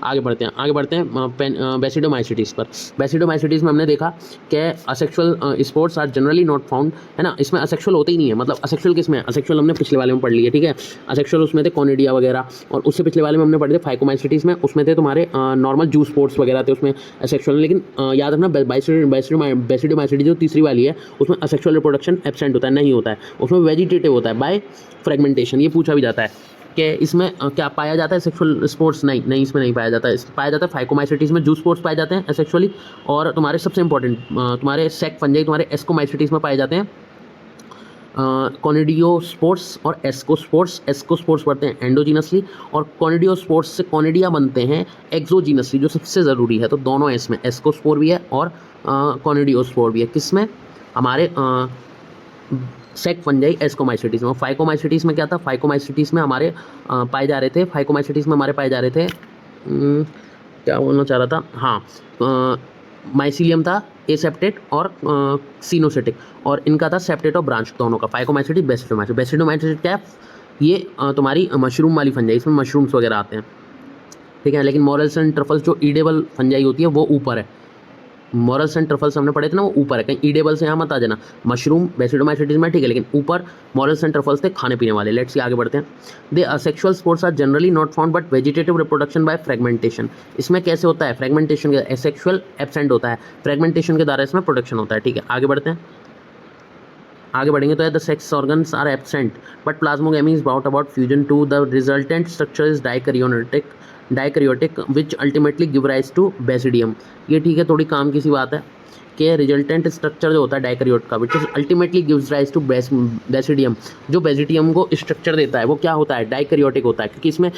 आगे बढ़ते हैं बेसिडोमाइसिटीज पर। बेसिडोमाइसिटीज में हमने देखा कि asexual sports are generally not found, है ना। इसमें असेक्सुअल होते ही नहीं है, मतलब असेक्सुअल किस में? असेक्सुअल हमने पिछले वाले में पढ़ लिया, ठीक है। असेक्सुअल उसमें थे कॉनिडिया वगैरह, और उससे पिछले वाले में हमने पढ़े थे फाइकोमाइसिटीज में, उसमें थे तुम्हारे नॉर्मल जू स्पोर्ट्स वगैरह थे, उसमें असेक्सुअल। लेकिन याद रखना बेसिडोमाइसिटीज जो तीसरी वाली है उसमें असेक्सुअल रिप्रोडक्शन एब्सेंट होता है, नहीं होता है। उसमें वेजिटेटिव होता है बाय फ्रेगमेंटेशन। ये पूछा भी जाता है कि इसमें क्या पाया जाता है सेक्सुअल स्पोर्ट्स? नहीं, इसमें नहीं पाया जाता है। पाया जाता है फाइकोमाइसिटीज में, जू स्पोर्ट्स पाए जाते हैं एसेक्सुअली। और तुम्हारे सबसे इंपॉर्टेंट तुम्हारे सेक फंजाई तुम्हारे एस्कोमाइसिटीज में पाए जाते हैं कॉनिडियोस्पोर्स और एस्कोस्पोर्स। एस्कोस्पोर्स बढ़ते हैं एंडोजीनसली, और कॉनिडियोस्पोर्स से कॉनिडिया बनते हैं एक्सोजीनसली, जो सबसे ज़रूरी है। तो दोनों है इसमें, एस्कोस्पोर भी है और कॉनिडियोस्पोर भी है। किसमें? हमारे सेक फंजाई एस्कोमाइसिटीज़ में। फाइकोमाइसिटीज़ में क्या था? फाइकोमाइसिटीज़ में हमारे पाए जा रहे थे, क्या बोलना चाह रहा था, हाँ, माइसिलियम था, एसेप्टेट और सीनोसिटिक, और इनका था सेप्टेट और ब्रांच दोनों का। फाइकोमाइसिटी, बेसिडोमाइसिटी। बेसिडोमाइसिटी क्या है? ये तुम्हारी मशरूम वाली फंजाई, इसमें मशरूम्स वगैरह आते हैं, ठीक है। लेकिन मॉरल्स एंड ट्रफल्स जो ईडेबल फंजाई होती है वो ऊपर है। मॉरल्स एंड ट्रफल्स हमने पढ़े थे ना, वो ऊपर है, कहीं ईडेबल से यहाँ मत आ जाना। मशरूम बेसिडोमाइसिटीज में ठीक है, लेकिन ऊपर मॉरल्स एंड ट्रफल्स थे खाने पीने वाले। लेट्स सी, आगे बढ़ते हैं। They asexual sports are generally not found but vegetative reproduction by fragmentation. इसमें कैसे होता है? फ्रेगमेंटेशन के, एसेक्सुअल एब्सेंट होता है, फ्रेगमेंटेशन के द्वारा इसमें प्रोडक्शन होता है, ठीक है। आगे बढ़ते हैं, आगे बढ़ेंगे तो the sex organs are absent but plasmogamy is brought about fusion to the resultant structure is dikaryotic which ultimately give rise to basidium. ये ठीक है, थोड़ी काम की सी बात है कि रिजल्टेंट स्ट्रक्चर जो होता है डाइकैरियोट का, which is ultimately gives rise to basidium, जो बेसिडियम को स्ट्रक्चर देता है वो क्या होता है? डाइकैरियोटिक होता है, क्योंकि इसमें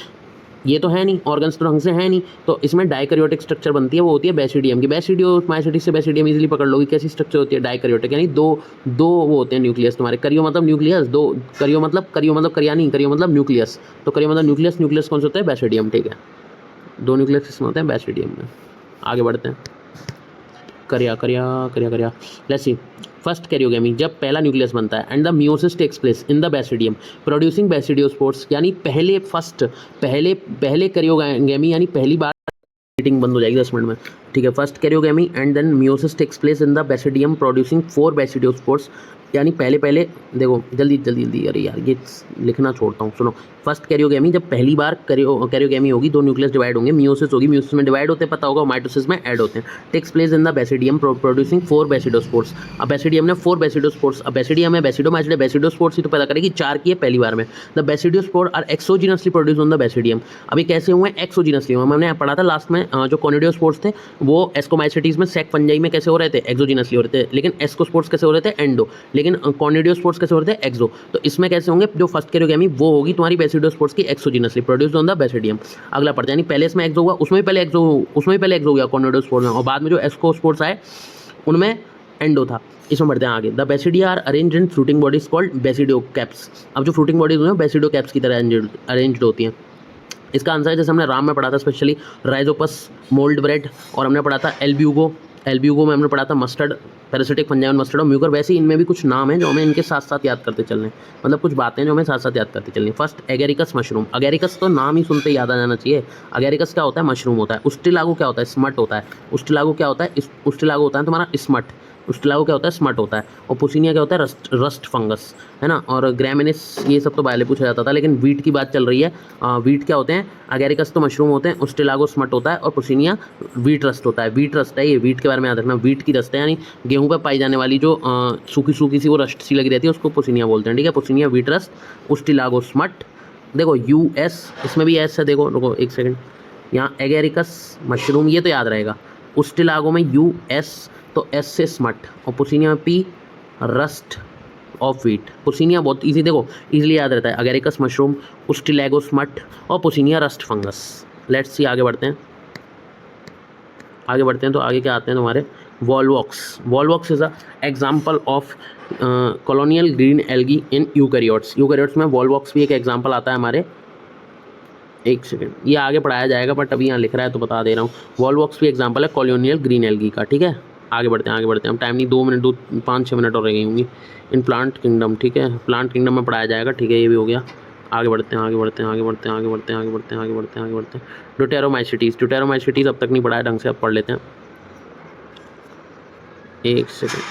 ये तो है नहीं, ऑर्गन्स तो ढंग से है नहीं, तो इसमें डाइकैरियोटिक स्ट्रक्चर बनती है, वो होती है बेसिडियम की। बेसिडियोमाइसिटीज से बेसिडियम इजीली पकड़ लोगे, कैसी स्ट्रक्चर होती है? डाइकैरियोटिक, यानी दो वो होते हैं न्यूक्लियस तुम्हारे। करियो मतलब न्यूक्लियस, दो करियो मतलब करिया नहीं, करियो मतलब न्यूक्लियस। तो करियो मतलब न्यूक्लियस कौन सा होता है? बेसिडियम, ठीक है। दो न्यूक्लियस किसमें होते हैं? बेसिडियम में। आगे बढ़ते हैं, करिया। लेट्स सी, फर्स्ट कैरियोगेमी, जब पहला न्यूक्लियस बनता है, and the meiosis takes place in the basidium producing basidiospores, यानी पहले कैरियोगेमी, यानी पहली बार मीटिंग बंद हो जाएगी 10 मिनट में, ठीक है। First karyogamy and then meiosis takes place in the basidium producing 4 basidiospores, यानी पहले देखो जल्दी, अरे यार ये लिखना छोड़ता हूँ, सुनो। फर्स्ट कैरियोगेमी, जब पहली बार कैरियोगेमी होगी, 2 न्यूक्लियस डिवाइड होंगे, मियोसिस होगी, मियोसिस में डिवाइड होते हैं, पता होगा, माइटोसिस में ऐड होते हैं। Takes place in the basidium producing 4 basidiospores. अब बेसिडियम ने 4 बेसिडोस्पोर्स, अब बेसिडियम है, बेसिडोमाइसिटी, बेसिडोस्पोर्स ही तो पैदा करेगी, 4 की है पहली बार में। The basidiospore are exogenously produce on the basidium. अभी कैसे हुए? एक्सोजिनसली हुए। हमने पढ़ा था लास्ट में, जो कॉनिडियोस्पोर्स थे वो एस्कोमाइसिटीज में, सेक फंजाई में कैसे हो रहे थे? एक्सोजिनसली हो रहे थे। लेकिन एस्कोस्पोर्स कैसे हो रहे थे? एंडो। लेकिन कॉनिडियोस्पोर्स कैसे हो रहे थे? एक्सो। तो इसमें कैसे होंगे? जो फर्स्ट कैरियोगेमी वो होगी तुम्हारी बेसिडोस्पोर्स की एक्सोजिनसली प्रोड्यूस्ड ऑन द बेसिडियम। अगला पढ़ते हैं, यानी पहले इसमें एक्सो हुआ, उसमें भी पहले एक्सो हुआ कॉनिडियोस्पोर्स में, और बाद में जो एस्कोस्पोर्स आए उनमें एंडो था। इसमें बढ़ते हैं आगे। The basidia are arranged in fruiting bodies called basidiocarps. अब जो फ्रूटिंग बॉडीज हैं बेसिडियो कैप्स की तरह अरेंज्ड होती हैं। इसका आंसर है जैसे हमने राम में पढ़ा था स्पेशली राइजोपस मोल्ड ब्रेड, और हमने पढ़ा था एल्ब्यूगो, एल्ब्यूगो में हमने पढ़ा था मस्टर्ड, पैरासिटिक फंजाई मस्टर्ड और म्यूकर। वैसे ही इनमें भी कुछ नाम हैं जो हमें इनके साथ साथ याद करते चलने, मतलब कुछ बातें जो हमें साथ साथ याद करते चलनी। फर्स्ट एगेरिकस मशरूम, अगेरिकस तो नाम ही सुनते याद आ जाना चाहिए। अगेरिकस क्या होता है? मशरूम होता है। उस्टिलागो क्या होता है? स्मट होता है। उस्टिलागो क्या होता है? उस्टिलागो होता है तुम्हारा स्मट। उस्टिलागो क्या होता है? स्मट होता है। और पुसिनिया क्या होता है? रस्ट फंगस, है ना। और ग्रैमिनिस ये सब तो पहले पूछा जाता था, लेकिन वीट की बात चल रही है। वीट क्या होते हैं? अगेरिकस तो मशरूम होते हैं, उस्टिलागो स्मट होता है और पुसिनिया वीट रस्ट होता है। वीट रस्ट है ये, वीट के बारे में याद रखना। वीट की रस्ट है यानी गेहूं पर पाई जाने वाली जो सूखी सूखी सी वो रस्ट सी लगी रहती है, उसको पुसिनिया बोलते हैं, ठीक है। पुसिनिया वीट रस्ट, उस्टिलागो स्मट। देखो US इसमें भी एस है, देखो रुको एक सेकंड, यहाँ एगेरिकस मशरूम ये तो याद रहेगा। उस्टिलागो में US तो S से स्मट, और पुसिनिया में P रस्ट ऑफ वीट। पुसिनिया बहुत इजी, देखो इजीली याद रहता है। अगेरिकस मशरूम, उस्टिलागो स्मट और पुसिनिया रस्ट फंगस। लेट्स सी आगे बढ़ते हैं। आगे बढ़ते हैं तो आगे क्या आते हैं तुम्हारे? Volvox. Volvox is a example of colonial green algae in eukaryotes. Eukaryotes में वॉलवॉक्स भी एक एग्जाम्पल आता है हमारे। एक सेकंड, ये आगे पढ़ाया जाएगा बट अभी यहाँ लिख रहा है तो बता दे रहा हूँ। वॉलवॉक्स भी एग्जाम्पल है कॉलोनियल ग्रीन एल्गी का, ठीक है। आगे बढ़ते हैं, आगे बढ़ते हैं। हम टाइम नहीं, 2 मिनट 5-6 मिनट और रह गई होंगी। इन प्लांट किंगडम, ठीक है, प्लांट किंगडम में पढ़ाया जाएगा, ठीक है, ये भी हो गया। आगे बढ़ते हैं, आगे बढ़ते हैं, आगे बढ़ते हैं, आगे बढ़ते हैं, आगे बढ़ते हैं, आगे बढ़ते हैं, आगे बढ़ते हैं। ड्यूटेरोमाइसिटीज, ड्यूटेरोमाइसिटीज अब तक नहीं पढ़ा है ढंग से, अब पढ़ लेते हैं। एक सेकंड,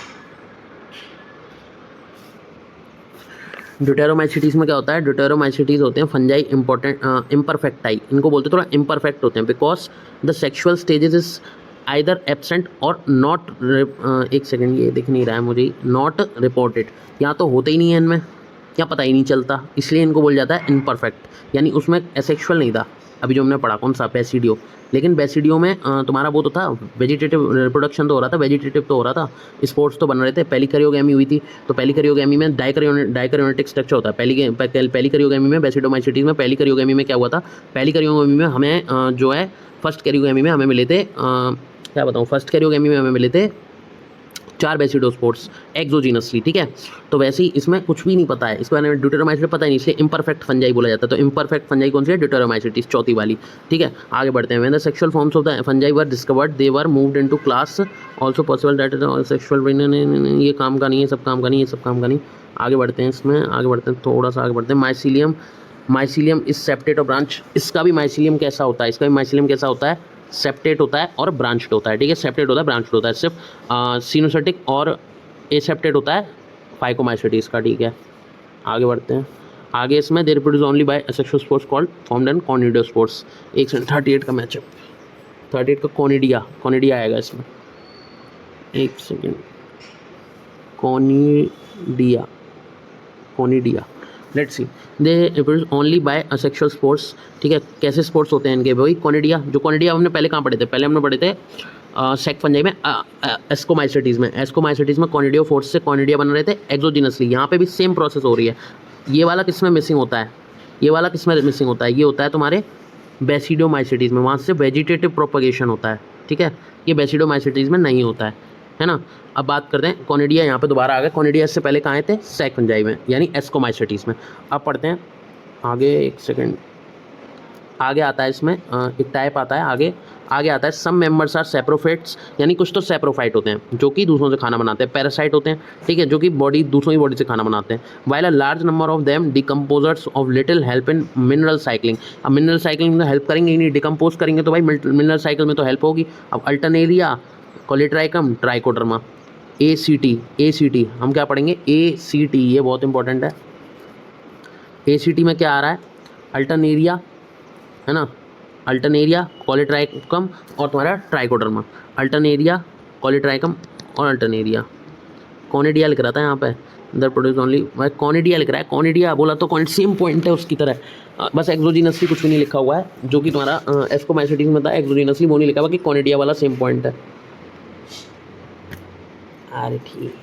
ड्यूटेरोमाइसिटीज में क्या होता है? ड्यूटेरोमाइसिटीज होते हैं फंजाई इम्परफेक्टाई, इनको बोलते थोड़ा इम्परफेक्ट होते हैं because the sexual stages is either absent और नॉट, एक सेकंड ये दिख नहीं रहा है मुझे, नॉट रिपोर्टेड, या तो होते ही नहीं है इनमें या पता ही नहीं चलता, इसलिए इनको बोल जाता है इम्परफेक्ट। यानी उसमें एसेक्सुअल नहीं था, अभी जो हमने पढ़ा कौन सा? बेसिडियो। लेकिन बेसिडियो में तुम्हारा वो तो था, वेजिटेटिव रिप्रोडक्शन तो हो रहा था, वेजिटेटिव तो हो रहा था, स्पोर्ट्स तो बन रहे थे। पहली करियोगैमी हुई थी, तो पहली करियोगैमी में डाइकैरियोनिक स्ट्रक्चर होता है। पहली करियोगैमी में, बेसिडोमाइसिटीज में पहली करियोगैमी में क्या हुआ था? पहली करियोगैमी में हमें जो है फर्स्ट करियोगैमी में हमें मिले थे, क्या बताऊँ, फर्स्ट करियोगैमी में हमें मिले थे 4 बेसिडोस्पोर्स एक्सोजीनसली, ठीक है। तो वैसे ही इसमें कुछ भी नहीं पता है, इसके बारे में ड्यूटेरोमाइसिटी पता ही नहीं, इसलिए इम्परफेक्ट फंजाई बोला जाता है। तो इम्परफेक्ट फंजाई कौन सी है? ड्यूटेरोमाइसिटीज, चौथी वाली, ठीक है। आगे बढ़ते हैं। When the sexual forms of the fungi were discovered they were moved into class also possible that sexual, ये काम का नहीं है, सब काम का नहीं है, सब काम का नहीं। आगे बढ़ते हैं, इसमें आगे बढ़ते हैं, थोड़ा सा आगे बढ़ते हैं। माइसीलियम, माइसीलियम इज सेप्टेट और ब्रांच। इसका भी माइसीलियम कैसा होता है? इसका भी माइसीलियम कैसा होता है? सेप्टेट होता है और ब्रांच्ड होता है, ठीक है। सेप्टेट होता है, ब्रांच्ड होता है, सिर्फ सिनोसेटिक और एसेप्टेड होता है फाइकोमाइसिटीज का, ठीक है। आगे बढ़ते हैं। आगे इसमें they reproduce only by asexual spores called formed and conidiospores. एक सेकंड, 38 का मैच है, 38 का कॉनिडिया आएगा इसमें। एक second, conidia, let's see, they reproduce only by asexual spores, ठीक है। कैसे स्पोर्ट्स होते हैं इनके? भाई कॉनिडिया, जो कॉनिडिया हमने पहले कहाँ पढ़े थे? पहले हमने पढ़े थे सेक फंजाई में, एस्कोमाइसिटीज में। एस्कोमाइसिटीज में कॉनिडियोफोर्स से कॉनिडिया बन रहे थे एक्सोजिनसली। यहाँ पे भी सेम प्रोसेस हो रही है। ये वाला किस में मिसिंग होता है? ये वाला किस में मिसिंग होता है? ये होता है तुम्हारे बेसिडोमाइसिटीज में, वहाँ से वेजिटेटिव प्रोपगेशन होता है, ठीक है। ये बेसिडोमाइसिटीज में नहीं होता है ना। अब बात करते हैं कॉनिडिया, यहाँ पे दोबारा आ गए। कॉनिडिया इससे पहले कहाँ आए थे? सेक फंजाई में, यानी एस्कोमाइसिटीज में। अब पढ़ते हैं आगे, एक सेकेंड, आगे आता है इसमें एक टाइप आता है, आगे आता है सम मेंबर्स आर सेप्रोफाइट्स, यानी कुछ तो सेप्रोफाइट होते हैं जो कि दूसरों से खाना बनाते हैं। पैरासाइट होते हैं, ठीक है, जो कि दूसरों की बॉडी से खाना बनाते हैं। While a large number of them decomposers of little help in mineral cycling. अब मिनरल साइकिलिंग में हेल्प करेंगे ही नहीं, डिकम्पोज करेंगे तो भाई मिनरल साइकिल में तो हेल्प होगी। अब अल्टरनेरिया, कोलेट्राइकम, ट्राइकोडर्मा। ACT हम क्या पढ़ेंगे? ACT, ये बहुत इंपॉर्टेंट है। ACT में क्या आ रहा है? अल्टरनेरिया, है ना, अल्टरनेरिया, कोलेट्राइकम और तुम्हारा ट्राइकोडर्मा। अल्टरनेरिया, कोलेट्राइकम और अल्टरनेरिया। कॉनिडिया लिख रहा था यहाँ पे, इधर प्रोड्यूस ओनली, कॉनिडिया लिख रहा है, कॉनिडिया बोला तो सेम पॉइंट है उसकी तरह, बस एक्सोजिनसली कुछ भी नहीं लिखा हुआ है, जो कि तुम्हारा एस्कोमाइसिटीज में था, एक्सोजिनसली वो नहीं लिखा हुआ कि कॉनिडिया वाला सेम पॉइंट है। अरे ठीक,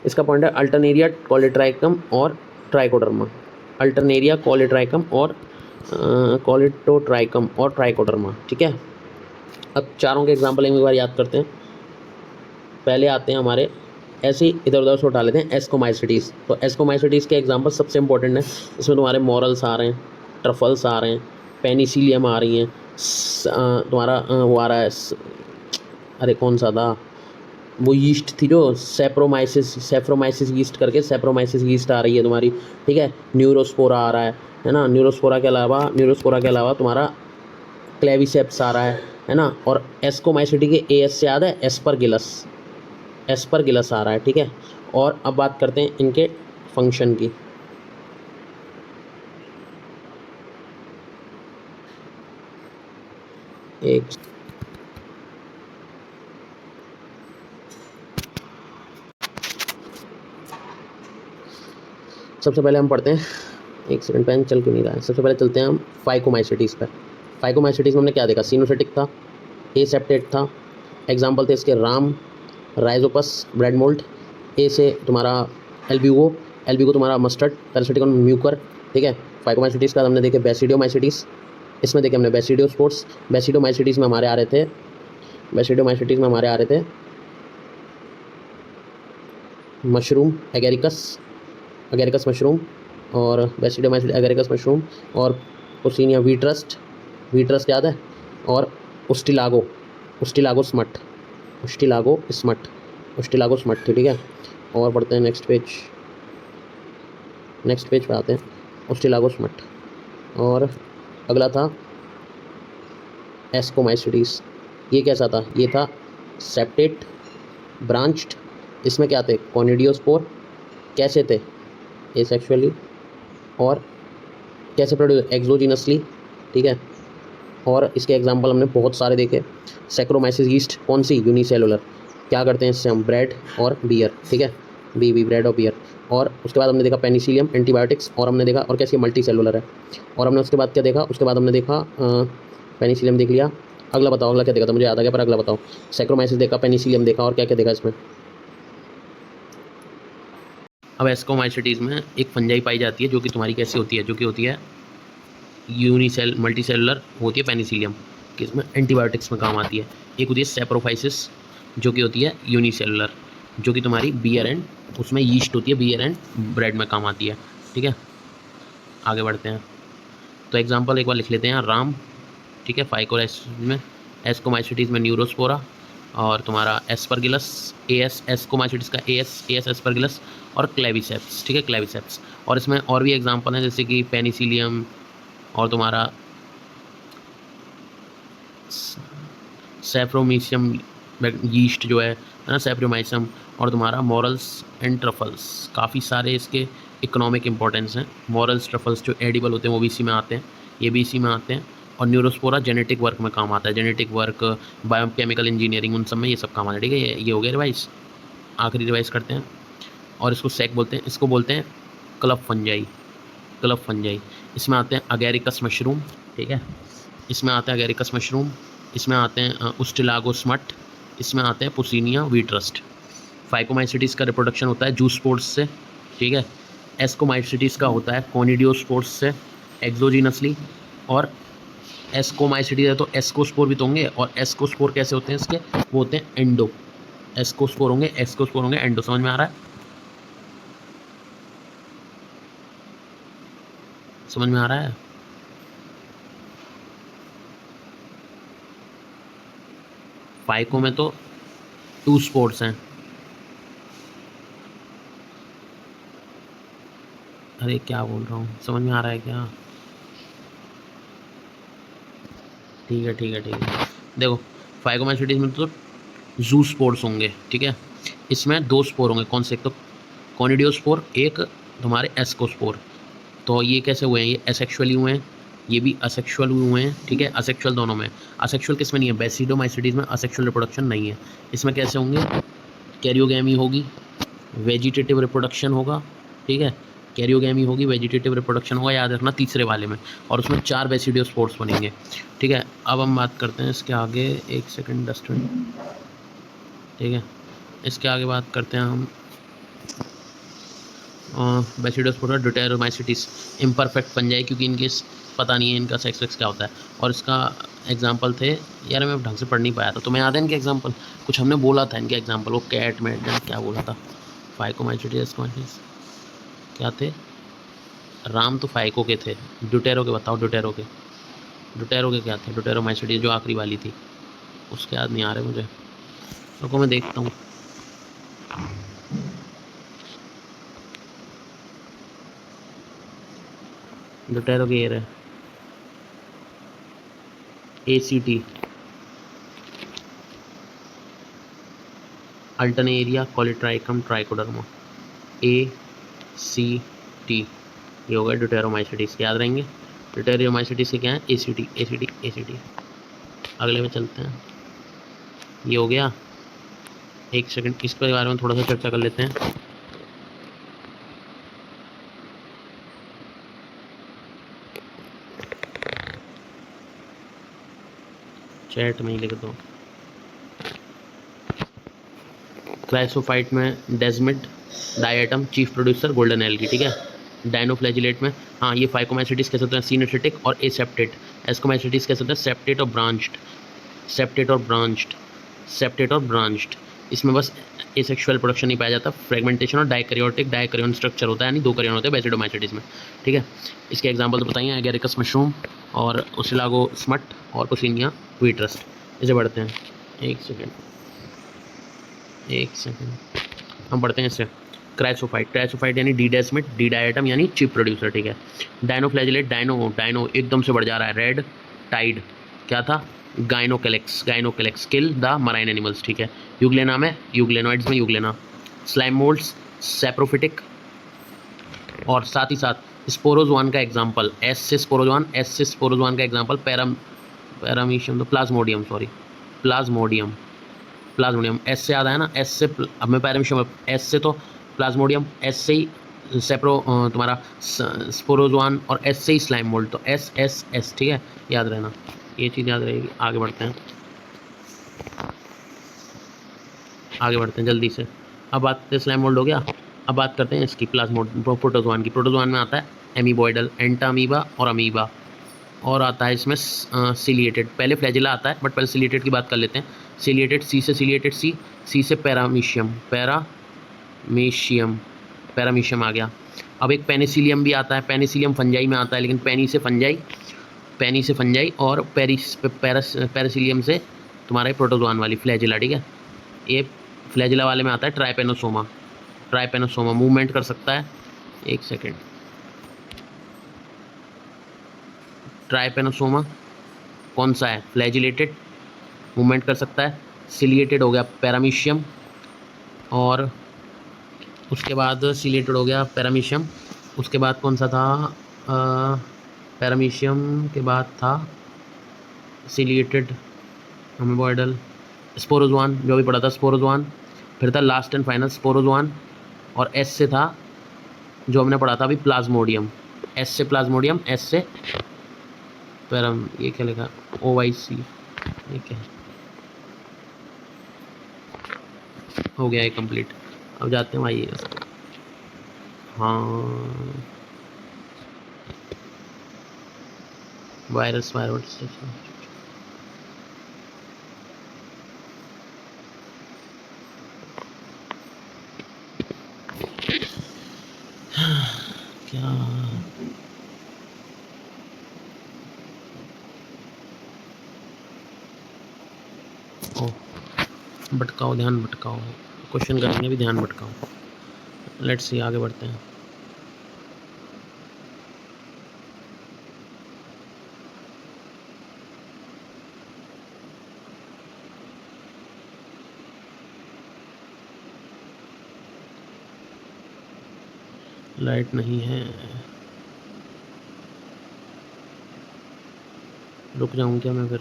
इसका पॉइंट है अल्टरनेरिया, कोलेट्राइकम और ट्राइकोडर्मा। अल्टरनेरिया, कोलेट्राइकम और कोलेटोट्राइकम और ट्राइकोडर्मा, ठीक है। अब चारों के एग्जाम्पल एक बार याद करते हैं। पहले आते हैं हमारे ऐसे ही इधर उधर से उठा लेते हैं एस्कोमाइसिटीज़। तो एस्कोमाइसिटीज़ के एग्जांपल सबसे इंपॉर्टेंट है, इसमें तुम्हारे मॉरल्स आ रहे हैं, ट्रफल्स आ रहे हैं, पेनिसिलियम आ रही हैं, तुम्हारा वो आ रहा है अरे कौन सा था वो यीस्ट थी जो सेफ्रोमाइसिस यीस्ट करके सेप्रोमाइसिस यीस्ट आ रही है तुम्हारी, ठीक है। न्यूरोस्पोरा आ रहा है ना। न्यूरोस्पोरा के अलावा तुम्हारा क्लेविसेप्स आ रहा है ना। और एस्कोमाइसिटी के एस से याद है एस्परगिलस आ रहा है, ठीक है। और अब बात करते हैं इनके फंक्शन की। एक सबसे पहले हम पढ़ते हैं, एक सेकंड पेन चल क्यों नहीं रहा है। सबसे पहले चलते हैं हम फाइकोमाइसिटीज़ पर। फाइकोमाइसिटीज़ में हमने क्या देखा, सिनोसिटिक था, एसेप्टेट था, एग्जाम्पल थे इसके राम, राइजोपस, ब्रेड मोल्ड। ए से तुम्हारा एल्ब्यूगो तुम्हारा मस्टर्ड, पैरासिटिकन म्यूकर, ठीक है। फाइकोमाइसिटीज़ का हमने देखे बेसिडियोमाइसिटीज़, इसमें देखे हमने बेसिडियोस्पोर्स। बेसिडियोमाइसिटीज़ में हमारे आ रहे थे मशरूम एगेरिकस मशरूम, और बेसिडियोमाइसिटी एगेरिकस मशरूम, और पोसिनिया वीट्रस्ट याद है, और उस्टिलागो स्मट थी, ठीक है। और पढ़ते हैं नेक्स्ट पेज पे आते हैं, उस्टिलागो स्मट। और अगला था एस्कोमाइसिटीज़। ये कैसा था, ये था सेप्टेट ब्रांच्ड। इसमें क्या थे, कॉनिडियोस्पोर। कैसे थे, एसेक्सुअली। और कैसे प्रोड्यूस, एक्सोजिनसली, ठीक है। और इसके एग्जांपल हमने बहुत सारे देखे। सैक्रोमाइसिस यीस्ट कौन सी, यूनिसेलुलर। क्या करते हैं इससे हम, ब्रेड और बियर, ठीक है, बी ब्रेड और बियर। और उसके बाद हमने देखा पेनिसिलियम, एंटीबायोटिक्स। और हमने देखा और कैसी मल्टी सेलुलर है। और हमने उसके बाद क्या देखा, उसके बाद हमने देखा पेनिसिलियम देख लिया। अगला बताओ, अगला क्या देखा था, मुझे याद आ गया पर अगला बताओ। सैक्रोमाइसिस देखा, पेनिसिलियम देखा, और क्या क्या देखा इसमें। अब एस्कोमाइसिटीज़ में एक फंजाई पाई जाती है जो कि तुम्हारी कैसी होती है, जो कि होती है मल्टी सेलुलर होती है पेनिसिलियम, कि इसमें एंटीबायोटिक्स में काम आती है। एक होती है सेप्रोफाइसिस जो कि होती है यूनिसेलुलर, जो कि तुम्हारी बियर एंड उसमें यीस्ट होती है, बियर एंड ब्रेड में काम आती है, ठीक है। आगे बढ़ते हैं, तो एग्जांपल एक बार लिख लेते हैं राम, ठीक है। में एस्कोमाइसिटीज़ में न्यूरोस्पोरा, और तुम्हारा एस्परगिलस, एस्कोमाइसिटीज़ का एस एस्परगिलस, और क्लेविसेप्स, ठीक है, क्लेविसेप्स। और इसमें और भी एग्जांपल हैं जैसे कि पेनिसिलियम, और तुम्हारा सेफ्रोमीशियम यीस्ट जो है ना, सेफ्रोमाइसम, और तुम्हारा मॉरल्स एंड ट्रफल्स। काफ़ी सारे इसके इकोनॉमिक इंपॉर्टेंस हैं। मॉरल्स ट्रफल्स जो एडिबल होते हैं वो भी इसी में आते हैं, ये भी इसी में आते हैं। और न्यूरोस्पोरा जेनेटिक वर्क में काम आता है, जेनेटिक वर्क, बायोकेमिकल इंजीनियरिंग, उन सब में ये सब काम आता है, ठीक है। ये हो गया रिवाइज, आखिरी रिवाइज करते हैं। और इसको सेक बोलते हैं, इसको बोलते हैं क्लब फंजाई। इसमें आते हैं अगेरिकस मशरूम, ठीक है, इसमें आते हैं अगेरिकस मशरूम, इसमें आते हैं उस्टिलागो स्मट, इसमें आते हैं पोसिनिया वीट्रस्ट। फाइकोमाइसिटीज़ का रिप्रोडक्शन होता है जूस्पोर्स से, ठीक है। एस्कोमाइसिटीज़ का होता है कॉनिडियोस्पोर्स से, एक्सोजिनसली। और एस्कोमाइसिटीज़ है तो एस्कोस्पोर भी तो होंगे, और एस्कोस्पोर कैसे होते हैं इसके, वो होते हैं एंडो। एस्कोस्पोर होंगे एंडो। समझ में आ रहा है, समझ में आ रहा है। फाइको में तो 2 स्पोर्ट्स हैं। अरे क्या बोल रहा हूँ, समझ में आ रहा है क्या। ठीक है। देखो फाइकोमाइसिटीज़ में तो जू स्पोर्स होंगे, ठीक है। इसमें 2 स्पोर होंगे, कौन से, एक तो कॉनिडियोस्पोर, एक तुम्हारे एस्कोस्पोर। तो ये कैसे हुए हैं, ये एसेक्सुअली हुए हैं, ये भी असेक्सुअल हुए हैं, ठीक है। असेक्सुअल दोनों में, असेक्सुअल किस में नहीं है, बेसिडोमाइसिटीज़ में असेक्सुअल रिप्रोडक्शन नहीं है। इसमें कैसे होंगे, कैरियोगैमी होगी, वेजिटेटिव रिप्रोडक्शन होगा, ठीक है। कैरियोगैमी होगी, वेजिटेटिव रिप्रोडक्शन होगा, याद रखना तीसरे वाले में। और उसमें 4 बेसिडियोस्पोर्स बनेंगे, ठीक है। अब हम बात करते हैं इसके आगे, 1 सेकंड 10 मिनट, ठीक है। इसके आगे बात करते हैं हम बेसिडोस्पोरा ड्यूटेरोमाइसिटीज़, इम्परफेक्ट फंजाई, क्योंकि इनके पता नहीं है इनका सेक्स क्या होता है। और इसका एग्जाम्पल थे यार, मैं ढंग से पढ़ नहीं पाया था। तुम्हें याद है इनके एग्जाम्पल? कुछ हमने बोला था इनके एग्जाम्पल, वो कैट में क्या बोला था, फाइकोमाइसीटीज क्या थे? राम तो फाइको के थे। ड्यूटेरो के बताओ, ड्यूटेरो के क्या थे? ड्यूटेरोमाइसीटीज जो आखिरी वाली थी, उसके याद नहीं आ रहे मुझे, रुको मैं देखता हूँ। ड्यूटेरो के ये रहे, ACT, अल्टरनेरिया कॉलीट्राइकम ट्राइकोडर्मा, ACT, ये हो गए ड्यूटेरोमाइसीटीज, याद रहेंगे। ड्यूटेरोमाइसीटीज के क्या है? ACT। अगले में चलते हैं, ये हो गया। एक सेकंड, इसके बारे में थोड़ा सा चर्चा कर लेते हैं। चैट में ही लिख दो। क्राइसोफाइट में desmid diatom chief producer golden algae, ठीक है। डायनोफ्लैजिलेट में हाँ ये फाइकोमाइसीटीज कैसे होते हैं? सिनेसिटिक और एसेप्टेट। एस्कोमाइसीटीज कैसे होते हैं? सेप्टेट और ब्रांच्ड, सेप्टेट और ब्रांच्ड, सेप्टेट और ब्रांच्ड। इसमें बस एसेक्सुअल प्रोडक्शन नहीं पाया जाता, फ्रेगमेंटेशन और डाइकैरियोटिक डाइकैरियन स्ट्रक्चर होता है, यानी 2 कैरियन होते हैं बेसिडोमाइसीटीज में, ठीक है। इसके एग्जांपल तो बताइए, एगेरिकस मशरूम और उसिलागो स्मट और कोसिनिया वीट्रस। इसे बढ़ते हैं, एक सेकेंड हम पढ़ते हैं इससे। क्राइसोफाइट यानी डीडेस्मिड डी डायटम यानी चीप प्रोड्यूसर, ठीक है। डायनोफ्लैजिलेट, डायनो एकदम से बढ़ जा रहा है, रेड टाइड क्या था? गाइनोकेलेक्स किल द मराइन एनिमल्स, ठीक है। यूग्लेना में यूग्लेनोइड्स में यूग्लेना। स्लाइम मोल्ड्स सैप्रोफिटिक, और साथ ही साथ स्पोरोजोआन का एग्जाम्पल, एस से स्पोरोजोआन का एग्जाम्पल पैरामीशियम, तो प्लाज्मोडियम एस से याद आया ना, एस से अब मैं पैरामीशियम, एस से तो प्लाज्मोडियम, एस से ही तुम्हारा स्पोरोजोआन, और एस से ही स्लाइम मोल्ड, तो एस, ठीक है, याद रहना, ये चीज़ याद रहेगी। आगे बढ़ते हैं जल्दी से। अब बात करते हैं, स्लाइम मोल्ड हो गया, अब बात करते हैं इसकी प्रोटोजोआन की। प्रोटोजोआन में आता है एमीबॉइडल, एंटामीबा और अमीबा, और आता है इसमें सिलिएटेड। पहले फ्लैजिला आता है, बट पहले सिलिएटेड की बात कर लेते हैं। सिलिएटेड, सी से सिलिएटेड, सी से पैरामीशियम आ गया। अब एक पेनिसिलियम भी आता है, पेनिसिलियम फंजाई में आता है, लेकिन पेनी से फंजाई और पैरासिलियम से तुम्हारा प्रोटोजोआन वाली फ्लैजिला, ठीक है। ये फ्लैजिला वाले में आता है ट्राइपेनोसोमा मूवमेंट कर सकता है, एक सेकेंड। ट्राइपेनोसोमा कौन सा है? फ्लैजिलेटेड, मूवमेंट कर सकता है। सिलिएटेड हो गया पैरामीशियम, और उसके बाद सिलिएटेड हो गया पैरामीशियम, उसके बाद कौन सा था? पैरामीशियम के बाद था सिलिएटेड, अमीबॉइडल, स्पोरोजोआन, जो भी पढ़ा था स्पोरोजोआन, फिर था लास्ट एंड फाइनल स्पोरोजोआन, और एस से था जो हमने पढ़ा था अभी प्लाज्मोडियम, एस से प्लाज्मोडियम, एस से पैराम, ये क्या लिखा? OIC, ये क्या हो गया है कंप्लीट। अब जाते हैं भाई, हाँ वायरस क्या? ओ भटकाओ, ध्यान भटकाओ, क्वेश्चन करेंगे भी, ध्यान भटकाओ। लेट्स सी, आगे बढ़ते हैं। लाइट नहीं है, रुक जाऊँ क्या मैं? फिर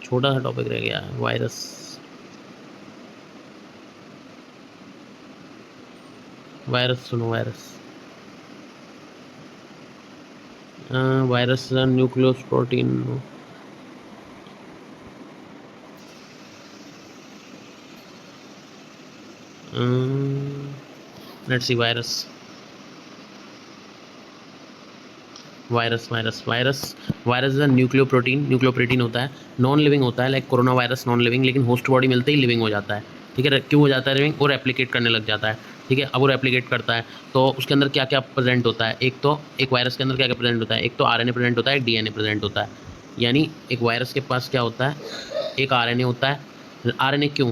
छोटा सा टॉपिक रह गया है, वायरस सुनो, virus nucleus protein, let's see virus. Virus virus virus virus is a nucleoprotein होता है, नॉन लिविंग होता है, like corona virus non living, लेकिन होस्ट बॉडी मिलते ही लिविंग हो जाता है। ठीक है, क्यों हो जाता है लिविंग? वो रेप्लिकेट करने लग जाता है। ठीक है, अब वो रेप्लिकेट करता है तो उसके अंदर क्या क्या प्रेजेंट होता है? एक तो एक वायरस के अंदर क्या क्या प्रेजेंट होता है? एक तो आरएनए प्रेजेंट होता है, एक डीएनए प्रेजेंट होता है। यानी एक वायरस के पास क्या होता है? एक आरएनए होता है। आरएनए क्यों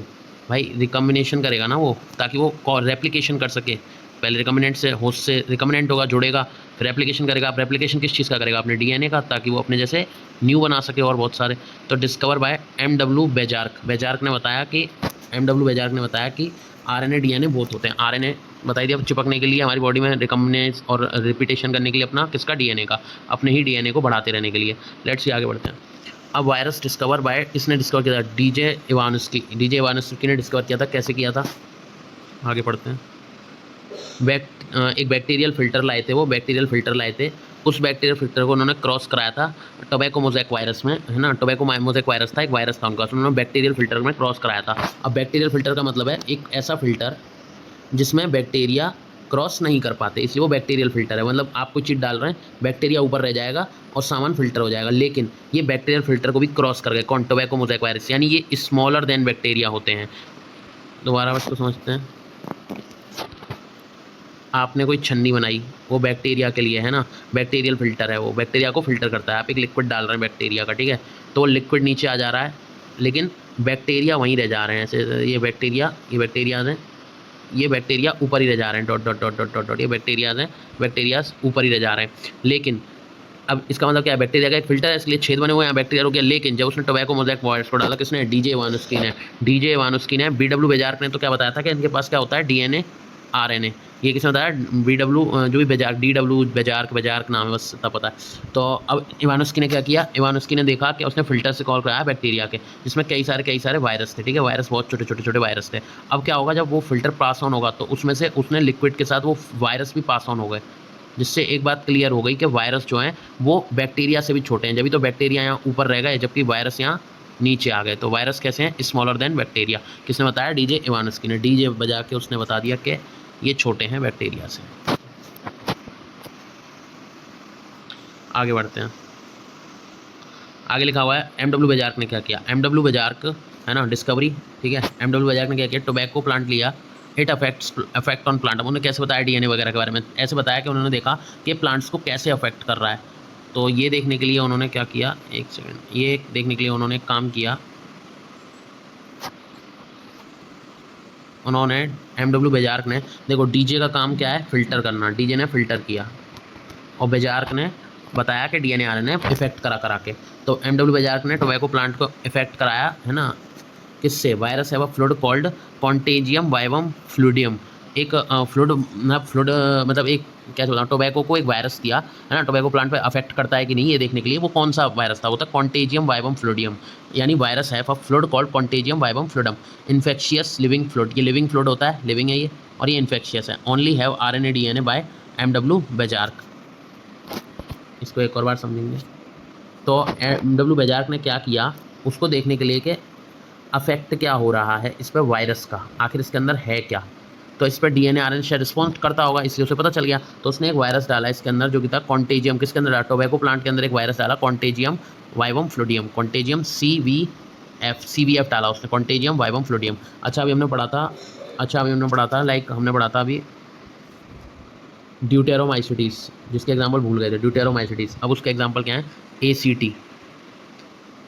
भाई? रिकम्बिनेशन करेगा ना वो, ताकि वो रेप्लिकेशन कर सके। पहले रिकम्बिनेंट से होस्ट से रिकम्बिनेंट होगा, जुड़ेगा, फिर रेप्लिकेशन करेगा। आप रेप्लिकेशन किस चीज़ का करेगा? अपने डीएनए का, ताकि वो अपने जैसे न्यू बना सके और बहुत सारे। तो डिस्कवर बाय एम डब्ल्यू बेजार्क। बेजार्क ने बताया कि एम डब्ल्यू बेजार्क ने बताया कि आरएनए डीएनए बहुत होते हैं। आरएनए बताई दिया चिपकने के लिए हमारी बॉडी में, रिकम्बिनेंस और रिपीटेशन करने के लिए अपना किसका? डीएनए का, अपने ही डीएनए को बढ़ाते रहने के लिए। लेट्स सी आगे बढ़ते हैं। अब वायरस डिस्कवर बाय, इसने डिस्कवर किया था डीजे इवानस्की। डीजे इवानस्की ने डिस्कवर किया था। कैसे किया था? आगे पढ़ते हैं। एक बैक्टीरियल फिल्टर लाए थे, वो बैक्टीरियल फिल्टर लाए थे। उस बैक्टीरियल फिल्टर को उन्होंने क्रॉस कराया था टोबैको मोज़ेक वायरस में, है ना। टोबैको मोज़ेक वायरस था, एक वायरस था उनका, तो उन्होंने बैक्टीरियल फिल्टर में क्रॉस कराया था। अब बैक्टीरियल फिल्टर का मतलब है एक ऐसा फिल्टर जिसमें बैक्टीरिया क्रॉस नहीं कर पाते, इसलिए वो बैक्टीरियल फिल्टर है। मतलब आप कोई चीज़ डाल रहे हैं, बैक्टीरिया ऊपर रह जाएगा और सामान फिल्टर हो जाएगा, लेकिन ये बैक्टीरियल फिल्टर को भी क्रॉस कर गए। कौन? Tobacco mosaic virus. यानी ये स्मॉलर देन बैक्टीरिया होते हैं। दोबारा इसको समझते हैं। आपने कोई छन्नी बनाई, वो बैक्टीरिया के लिए है ना, बैक्टीरियल फिल्टर है, वो बैक्टीरिया को फिल्टर करता है। आप एक लिक्विड डाल रहे हैं बैक्टीरिया का, ठीक है, तो वो लिक्विड नीचे आ जा रहा है, लेकिन बैक्टीरिया वहीं रह जा रहे हैं। ऐसे ये बैक्टीरियाज हैं, ये बैक्टीरिया ऊपर ही रह जा रहे हैं, dot dot dot dot dot dot, ये बैक्टीरियाज हैं, बैक्टीरियाज ऊपर ही रह जा रहे हैं। लेकिन अब इसका मतलब क्या है? बैक्टीरिया का एक फिल्टर है, इसलिए छेद बने हुए हैं, बैक्टीरिया रुक गया। लेकिन जब उसने टोबैको मोज़ेक वायरस को डाला, किसने? डीजे इवानस्की ने। डीजे इवानस्की ने, बी डब्ल्यू बेजार्क ने तो क्या बताया था कि इनके पास क्या होता है? DNA, RNA. ये किसने बताया? बी डब्ल्यू, जो भी बेजार्क, डी डब्ल्यू बेजार्क, बेजार्क नाम है बस, इतना पता है। तो अब इवानस्की ने क्या किया? इवानस्की ने देखा कि उसने फिल्टर से कॉल कराया बैक्टीरिया के, जिसमें कई सारे वायरस थे। ठीक है, वायरस बहुत छोटे छोटे छोटे वायरस थे। अब क्या होगा? जब वो फिल्टर पास ऑन होगा तो उसमें से उसने लिक्विड के साथ वो वायरस भी पास ऑन हो गए, जिससे एक बात क्लियर हो गई कि वायरस जो हैं वो बैक्टीरिया से भी छोटे हैं। जब तो बैक्टीरिया यहाँ ऊपर रह गए, जबकि वायरस यहाँ नीचे आ गए। तो वायरस कैसे हैं? Smaller than bacteria. किसने बताया? डीजे इवानस्की ने। डीजे बजा के उसने बता दिया कि ये छोटे हैं बैक्टीरिया से। आगे बढ़ते हैं। आगे लिखा हुआ है एम डब्ल्यू बेजार्क ने क्या किया। एम डब्ल्यू बेजार्क, है ना, डिस्कवरी। ठीक है, एम डब्ल्यू बेजार्क ने क्या किया? टोबैको प्लांट लिया, इट अफेक्ट ऑन प्लांट। उन्होंने कैसे बताया डीएनए वगैरह के बारे में? ऐसे बताया कि उन्होंने देखा कि प्लांट्स को कैसे अफेक्ट कर रहा है। तो ये देखने के लिए उन्होंने क्या किया, एक सेकेंड, ये देखने के लिए उन्होंने काम किया। उन्होंने, एम डब्ल्यू बेजार्क ने, देखो डीजे का काम क्या है? फिल्टर करना। डीजे ने फिल्टर किया और बेजार्क ने बताया कि डीएनए आरएनए इफेक्ट करा के। तो एम डब्ल्यू बेजार्क ने टोबैको प्लांट को इफेक्ट कराया, है ना, किससे? वायरस है वो फ्लूड कॉल्ड कॉन्टेजियम वाइवम फ्लूडियम। एक फ्लूड मतलब एक, क्या बोलता हूँ, टोबैको को एक वायरस दिया, है ना, टोबैको प्लांट पे अफेक्ट करता है कि नहीं, ये देखने के लिए। वो कौन सा वायरस था? वो था कॉन्टेजियम वाइवम फ्लूडियम। यानी वायरस है for fluid called contagium vivum fluidum. Infectious living fluid, ये लिविंग फ्लूड होता है, लिविंग है ये, और ये इन्फेक्शियस है। Only have RNA DNA by M W Beijerinck. इसको एक और बार समझेंगे। तो एम डब्ल्यू बेजार्क ने क्या किया? उसको देखने के लिए कि अफेक्ट क्या हो रहा है इस पर वायरस का, आखिर इसके अंदर है क्या। तो इस पर डीएनए आरएनए शायद रिस्पॉन्ड करता होगा, इसलिए उसे पता चल गया। तो उसने एक वायरस डाला इसके अंदर, जो कि था कॉन्टेजियम। किसके अंदर डाला? टोबैको प्लांट के अंदर एक वायरस डाला, कॉन्टेजियम वाइवम फ्लूडियम। कॉन्टेजियम CVF डाला उसने, कॉन्टेजियम वाइवम फ्लूडियम। अच्छा अभी हमने पढ़ा था, लाइक हमने पढ़ा था अभी ड्यूटेरोमाइसिटीज, जिसके एग्जाम्पल भूल गए थे, ड्यूटेरोमाइसिटीज। अब उसका एग्जाम्पल क्या है? ACT।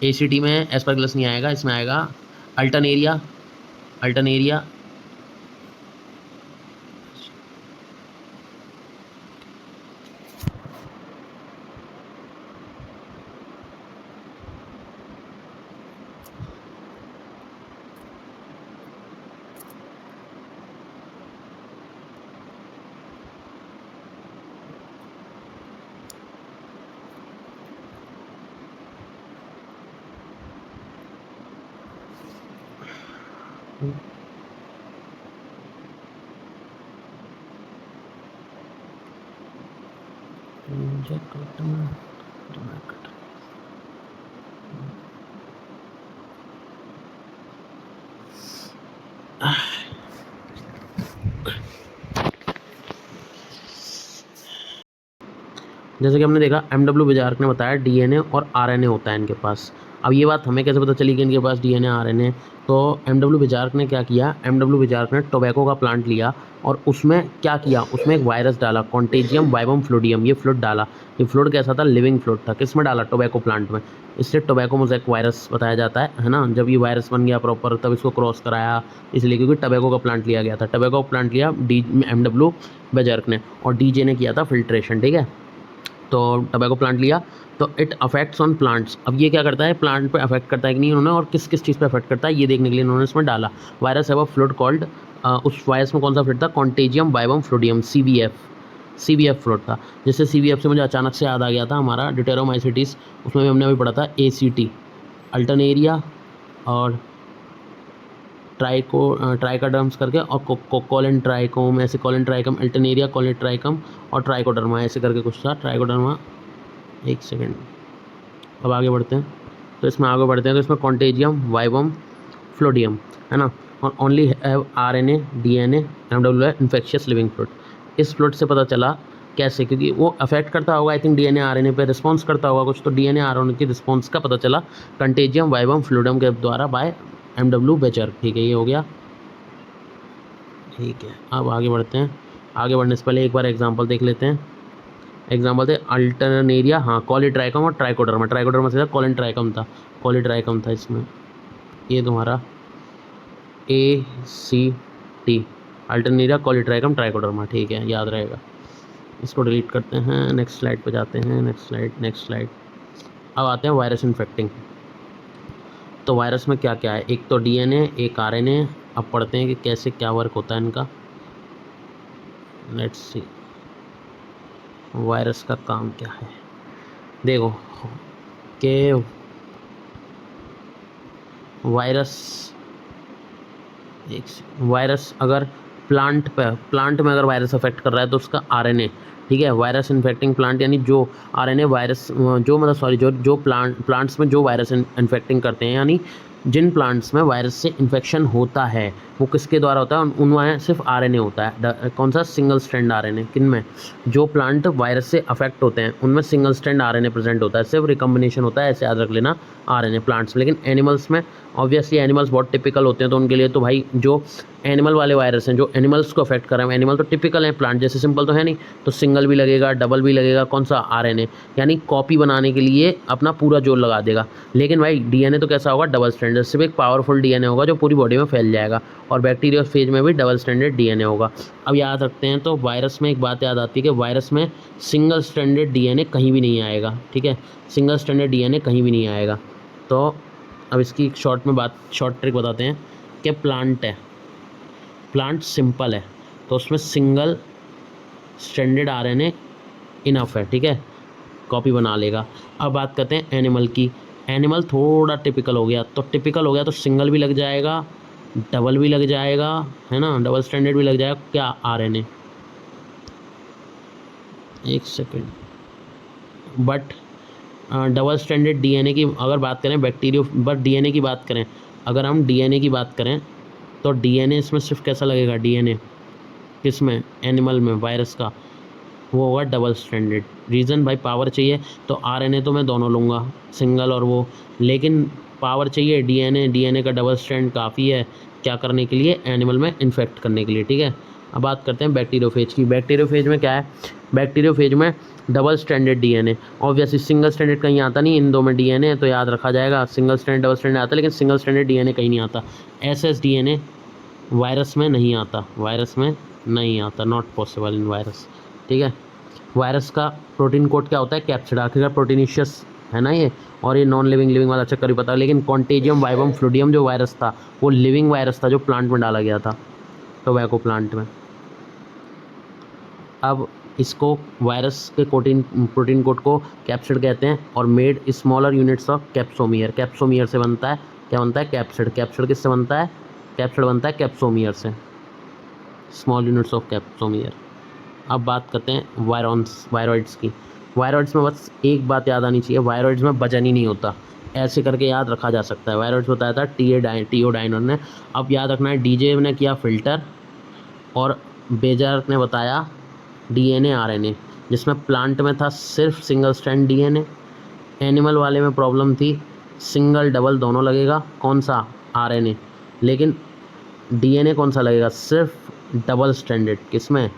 ACT में एस्परगिलस नहीं आएगा, इसमें आएगा अल्टरनेरिया। अल्टरनेरिया जैसे कि हमने देखा एमडब्ल्यू विजार्क ने बताया डीएनए और आरएनए होता है इनके पास। अब ये बात हमें कैसे पता चली कि इनके पास डीएनए आरएनए? तो एमडब्ल्यू विजार्क ने क्या किया, एमडब्ल्यू विजार्क ने टोबैको का प्लांट लिया और उसमें क्या किया, उसमें एक वायरस डाला, कॉन्टेजियम वाइवम फ्लूडियम, ये फ्लूड डाला। ये फ्लूड कैसा था, लिविंग फ्लूड था। किस में डाला, टोबैको प्लांट में। इससे टोबैको मोज़ेक वायरस बताया जाता है ना। जब ये वायरस बन गया प्रॉपर तब इसको क्रॉस कराया, इसलिए क्योंकि टोबैको का प्लांट लिया गया था। टोबैको का प्लांट लिया एमडब्ल्यू विजार्क ने और डीजे ने किया था फिल्ट्रेशन, ठीक है। तो टोबैको प्लांट लिया तो इट अफेक्ट्स ऑन प्लांट्स। अब ये क्या करता है, प्लांट पे अफेक्ट करता है कि नहीं उन्होंने, और किस किस चीज़ पे अफेक्ट करता है ये देखने के लिए उन्होंने इसमें डाला वायरस है वो फ्लूड कॉल्ड, उस वायरस में कौन सा फ्लूड था, कॉन्टेजियम वाइवम फ्लूडियम, सीवीएफ फ्लूड था। जैसे सीवीएफ से मुझे अचानक से याद आ गया था हमारा डिटेरोमाइसिटिस, उसमें भी हमने अभी पढ़ा था एसीटी, अल्टरनेरिया और ट्राइकोडर्म्स करके, और कोलिन ट्राइकोम, ऐसे कोलिन ट्राइकम, अल्टरनेरिया, कोलिन ट्राइकम और ट्राइकोडर्मा ऐसे करके कुछ था, ट्राइकोडर्मा। एक सेकेंड, अब आगे बढ़ते हैं। तो इसमें आगे बढ़ते हैं तो इसमें कॉन्टेजियम वाइवम फ्लूडियम है ना, और only have RNA DNA MW infectious living fluid. इस फ्लूड से पता चला कैसे, क्योंकि वो अफेक्ट करता होगा आई थिंक डीएनए आरएनए पे, रिस्पॉन्स करता होगा कुछ, तो डीएनए आरएनए की रिस्पॉन्स का पता चला कंटेजियम वाइवम फ्लूडियम के द्वारा बाय एमडब्ल्यू बेचर। ठीक है, ये हो गया। ठीक है, अब आगे बढ़ते हैं। आगे बढ़ने से पहले एक बार एग्जांपल देख लेते हैं। एग्जांपल थे अल्टरनेरिया, हाँ, कॉलीट्राइकम और ट्राइकोडर्मा। ट्राइकोडर्मा से कॉलिन ट्राइकम था, कॉलीट्राइकम था इसमें। ये तुम्हारा ACT, अल्टरनेरिया, कॉलीट्राइकम, ट्राइकोडर्मा। ठीक है, याद रहेगा। इसको डिलीट करते हैं, नेक्स्ट स्लाइड पे जाते हैं। Next slide. अब आते हैं वायरस इन्फेक्टिंग। तो वायरस में क्या क्या है, एक तो डीएनए, एक आरएनए। अब पढ़ते हैं कि कैसे क्या वर्क होता है इनका। लेट्स सी वायरस का काम क्या है। देखो कि वायरस अगर प्लांट में अगर वायरस अफेक्ट कर रहा है तो उसका आरएनए, ठीक है, वायरस इन्फेक्टिंग प्लांट, यानी जो आरएनए वायरस जो प्लांट्स में जो वायरस इन्फेक्टिंग करते हैं, यानी जिन प्लांट्स में वायरस से इन्फेक्शन होता है वो किसके द्वारा होता है, उनमें सिर्फ आरएनए होता है। कौन सा, सिंगल स्ट्रैंड आरएनए। किन में, जो प्लांट वायरस से अफेक्ट होते हैं उनमें सिंगल स्ट्रैंड आरएनए प्रेजेंट होता है, सिर्फ रिकम्बिनेशन होता है, ऐसे याद रख लेना, आरएनए प्लांट्स में। लेकिन एनिमल्स में ऑब्वियसली एनिमल्स बहुत टिपिकल होते हैं, तो उनके लिए तो भाई जो एनिमल वाले वायरस हैं जो एनिमल्स को अफेक्ट कर रहे हैं, एनिमल तो टिपिकल हैं, प्लांट जैसे सिंपल तो है नहीं, तो सिंगल भी लगेगा, डबल भी लगेगा, कौन सा, आरएनए, यानी कॉपी बनाने के लिए अपना पूरा जोर लगा देगा। लेकिन भाई डीएनए तो कैसा होगा, डबल स्ट्रैंडेड, सिर्फ एक पावरफुल डीएनए होगा जो पूरी बॉडी में फैल जाएगा, और बैक्टीरिया फेज में भी डबल स्ट्रैंडेड डीएनए होगा। अब याद रखते हैं तो वायरस में एक बात याद आती है कि वायरस में सिंगल स्ट्रैंडेड डीएनए कहीं भी नहीं आएगा, ठीक है, सिंगल स्ट्रैंडेड डीएनए कहीं भी नहीं आएगा। तो अब इसकी शॉर्ट ट्रिक बताते हैं कि प्लांट सिंपल है तो उसमें सिंगल स्ट्रैंडेड आरएनए इनफ है, ठीक है, कॉपी बना लेगा। अब बात करते हैं एनिमल की। एनिमल थोड़ा टिपिकल हो गया, तो सिंगल भी लग जाएगा, डबल भी लग जाएगा, है ना, डबल स्ट्रैंडेड भी लग जाएगा, क्या, आरएनए। एक second, but double stranded DNA की अगर बात करें, डीएनए की बात करें, अगर हम डीएनए की बात करें तो डीएनए इसमें सिर्फ कैसा लगेगा, डीएनए किसमें, एनिमल में, वायरस का, वो होगा डबल स्ट्रैंडेड। रीज़न भाई पावर चाहिए, तो आरएनए तो मैं दोनों लूँगा, सिंगल और वो, लेकिन पावर चाहिए, डीएनए का डबल स्ट्रैंड काफ़ी है क्या करने के लिए, एनिमल में इन्फेक्ट करने के लिए, ठीक है। अब बात करते हैं बैक्टीरियोफेज की। बैक्टीरियोफेज में क्या है, बैक्टीरियोफेज में double stranded DNA, obviously single stranded कहीं आता नहीं, इन दो में डीएनए तो याद रखा जाएगा, सिंगल स्ट्रैंड डबल स्ट्रैंड आता है, लेकिन सिंगल स्ट्रैंडेड डीएनए कहीं नहीं आता। एसएसडीएनए वायरस में नहीं आता, नॉट पॉसिबल इन वायरस, ठीक है। वायरस का प्रोटीन कोड क्या होता है, कैप्सिड, आखिरकार प्रोटीनिशियस है ना ये, और ये नॉन लिविंग वाला चक्कर भी पता है। लेकिन कॉन्टेजियम वाइवम फ्लूडियम जो वायरस था वो लिविंग वायरस था जो प्लांट में डाला गया था, टोबैको प्लांट में। अब इसको वायरस के प्रोटीन कोड को कैप्सिड कहते हैं, और made smaller units of capsomere से बनता है, क्या बनता है, कैप्सिड किससे बनता है, कैप्सिड बनता है कैप्सोमियर से, स्मॉल यूनिट्स ऑफ कैप्सोमियर। अब बात करते हैं वायरॉइड्स की। वायरॉइड्स में बस एक बात याद आनी चाहिए, वायरॉइड्स में वजन ही नहीं होता, ऐसे करके याद रखा जा सकता है। वायरॉइड्स बताया था टीओडाइनर ने। अब याद रखना है, डीजे ने किया फिल्टर और बेजर ने बताया डीएनए आरएनए। जिसमें प्लांट में था सिर्फ सिंगल स्ट्रैंड डीएनए, एनिमल वाले में प्रॉब्लम थी सिंगल डबल दोनों लगेगा, कौन सा, आरएनए। लेकिन डीएनए कौन सा लगेगा, सिर्फ डबल स्ट्रैंडेड, किसमें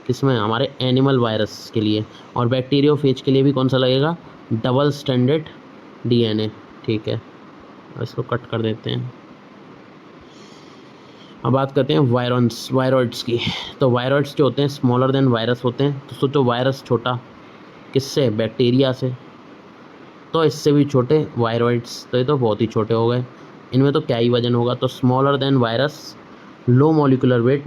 किसमें, हमारे एनिमल वायरस के लिए। और बैक्टीरियोफेज के लिए भी कौन सा लगेगा, डबल स्ट्रैंडेड डीएनए। ठीक है, इसको कट कर देते हैं। अब बात करते हैं वायरॉइड्स की। तो वायरॉइड्स जो होते हैं स्मॉलर देन वायरस होते हैं। तो सोचो वायरस छोटा किससे, बैक्टीरिया से, तो इससे भी छोटे वायरॉइड्स, तो ये तो बहुत ही छोटे हो गए। इनमें तो क्या ही वजन होगा, तो smaller than virus, low molecular weight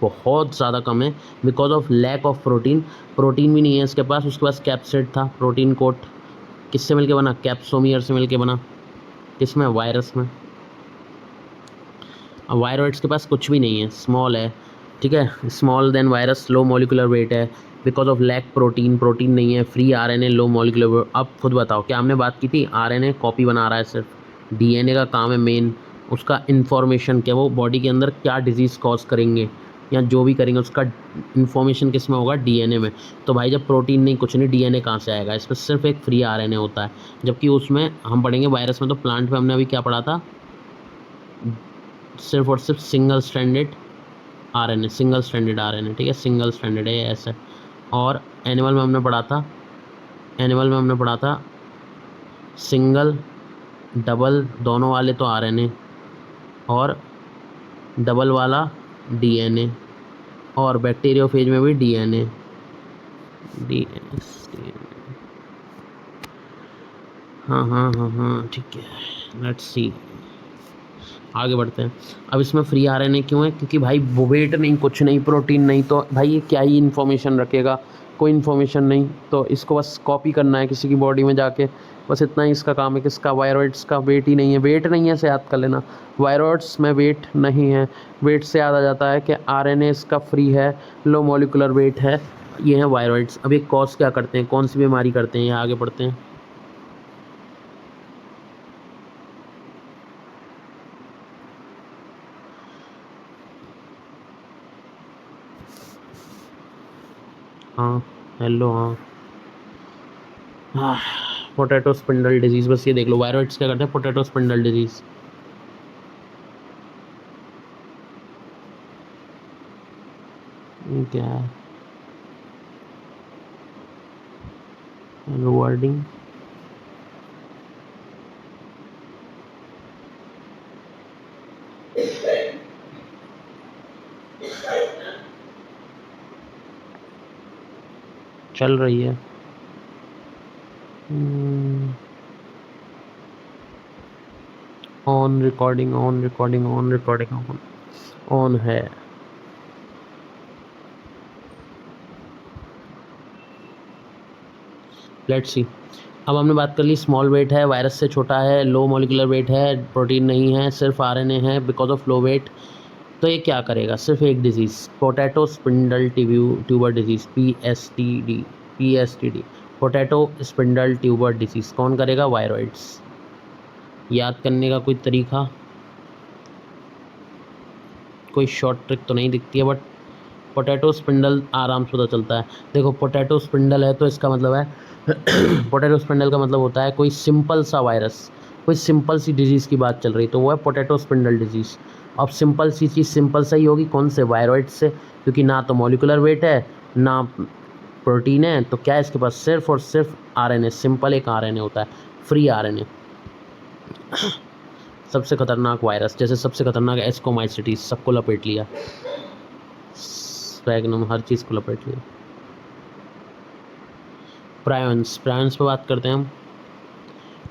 बहुत ज़्यादा कम है because of lack of protein. Protein भी नहीं है इसके पास कैप्सिड था, प्रोटीन कोट किससे मिलके बना, कैप्सोमियर से मिलके बना, किसमें, वायरस में। अब वायरॉइड्स के पास कुछ भी नहीं है, स्मॉल है, ठीक है, small than virus, low molecular weight है बिकॉज ऑफ लैक प्रोटीन नहीं है, free RNA, low molecular weight. अब खुद बताओ, क्या हमने बात की थी, आरएनए कॉपी बना रहा है सिर्फ, डीएनए का काम है मेन, उसका इन्फॉर्मेशन क्या, वो बॉडी के अंदर क्या डिजीज़ कॉज करेंगे या जो भी करेंगे उसका इन्फॉर्मेशन किस में होगा, डीएनए में। तो भाई जब प्रोटीन नहीं कुछ नहीं, डीएनए कहाँ से आएगा, इस पर सिर्फ एक फ्री आरएनए होता है। जबकि उसमें हम पढ़ेंगे वायरस में, तो प्लांट में हमने अभी क्या पढ़ा था, सिर्फ और सिर्फ single stranded RNA, single stranded RNA, ठीक है, सिंगल स्ट्रैंडेड है ऐसे। और एनिमल में हमने पढ़ा था सिंगल डबल दोनों वाले तो आरएनए, और डबल वाला डीएनए, और बैक्टीरियोफेज में भी डीएनए। हाँ ठीक है, लेट्स सी, आगे बढ़ते हैं। अब इसमें फ्री आरएनए क्यों है, क्योंकि भाई वेट नहीं कुछ नहीं, प्रोटीन नहीं, तो भाई ये क्या ही इन्फॉर्मेशन रखेगा, कोई इन्फॉर्मेशन नहीं, तो इसको बस कॉपी करना है किसी की बॉडी में जाके, बस इतना ही इसका काम है। किसका, वायरॉइड्स का वेट ही नहीं है, वेट नहीं है, से याद कर लेना, वायरॉइड्स में वेट नहीं है। वेट से याद आ जाता है कि आरएनए इसका फ्री है, लो मॉलिकुलर वेट है, ये है वायरॉइड्स। अब ये कॉज क्या करते हैं, कौन सी बीमारी करते हैं, ये आगे बढ़ते हैं। हाँ, हेलो, हाँ, पोटैटो स्पिंडल डिजीज़, बस ये देख लो वायरॉइड्स क्या करते हैं, पोटैटो स्पिंडल डिजीज़। क्या है, वर्डिंग, चल रही है, ऑन रिकॉर्डिंग ऑन है। लेट्स सी, अब हमने बात कर ली स्मॉल वेट है, वायरस से छोटा है, लो मॉलिकुलर वेट है, प्रोटीन नहीं है, सिर्फ आरएनए है बिकॉज ऑफ लो वेट। तो ये क्या करेगा, सिर्फ एक disease, potato spindle tuber disease, PSTD, potato spindle tuber disease कौन करेगा, वायरॉइड्स। याद करने का कोई तरीका, कोई शॉर्ट ट्रिक तो नहीं दिखती है, बट पोटैटो स्पिंडल आराम से पता चलता है। देखो पोटैटो स्पिंडल है तो इसका मतलब है पोटैटो स्पिंडल का मतलब होता है कोई सिंपल सा वायरस, कोई सिंपल सी डिजीज़ की बात चल रही, तो वो है पोटैटो स्पिंडल डिजीज़। अब सिंपल सी चीज़ सिंपल सा ही होगी, कौन से, वायरॉइड से, क्योंकि ना तो मॉलिकुलर वेट है ना प्रोटीन है, तो क्या है इसके पास, सिर्फ और सिर्फ आरएनए, सिंपल एक आरएनए होता है, फ्री आरएनए। सबसे खतरनाक वायरस, जैसे सबसे खतरनाक एस्कोमाइसिटीज, सबको लपेट लिया, स्पैग्नम, हर चीज़ को लपेट लिया। प्रायंस पे बात करते हैं हम।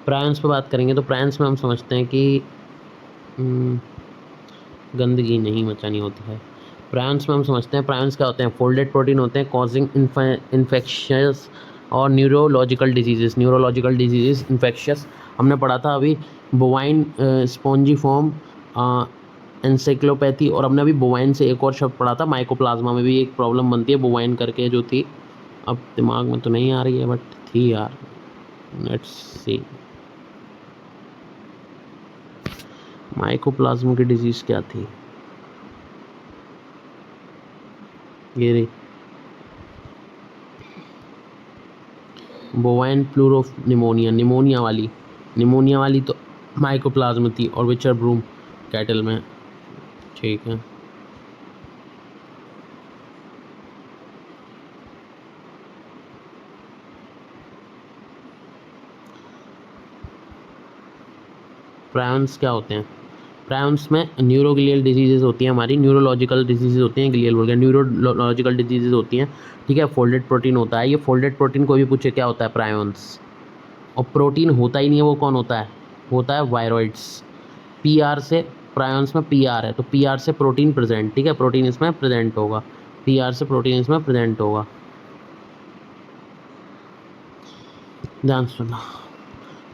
प्रायंस पे बात करेंगे तो प्रायंस में हम समझते हैं कि गंदगी नहीं मचानी होती है। प्रायंस में हम समझते हैं, प्रायंस क्या होते हैं, फोल्डेड प्रोटीन होते हैं, कॉजिंग इन्फेक्शंस और न्यूरोलॉजिकल डिजीजेस इन्फेक्शियस। हमने पढ़ा था अभी बोवाइन स्पॉन्जी फॉर्म, एंसेक्लोपैथी, और हमने अभी बोवाइन से एक और शब्द पढ़ा था, माइकोप्लाज्मा में भी एक प्रॉब्लम बनती है बोवाइन करके जो थी, अब दिमाग में तो नहीं आ रही है बट थी यार, लेट्स सी, माइकोप्लाज्मा की डिजीज़ क्या थी, ये रही, बोवाइन प्लूरो निमोनिया, निमोनिया वाली तो माइकोप्लाज्मा थी, और विचर ब्रूम कैटल में। ठीक है, प्रायंस क्या होते हैं? प्रायंस में न्यूरोग्लियल डिजीजेज होती हैं हमारी, न्यूरोलॉजिकल डिजीजेज होती हैं, ग्लियल बोल गया, न्यूरोलॉजिकल डिजीजेज होती हैं। ठीक है, फोल्डेड प्रोटीन होता है, ये फोल्डेड प्रोटीन कोई भी पूछे क्या होता है, प्रायंस। और प्रोटीन होता ही नहीं है, वो कौन होता है? होता है वायरॉइड्स। पीआर से, प्रायंस में पीआर है तो पीआर से प्रोटीन प्रेजेंट। ठीक है, प्रोटीन इसमें प्रेजेंट होगा, पीआर से प्रोटीन इसमें प्रेजेंट होगा। ध्यान सुनना,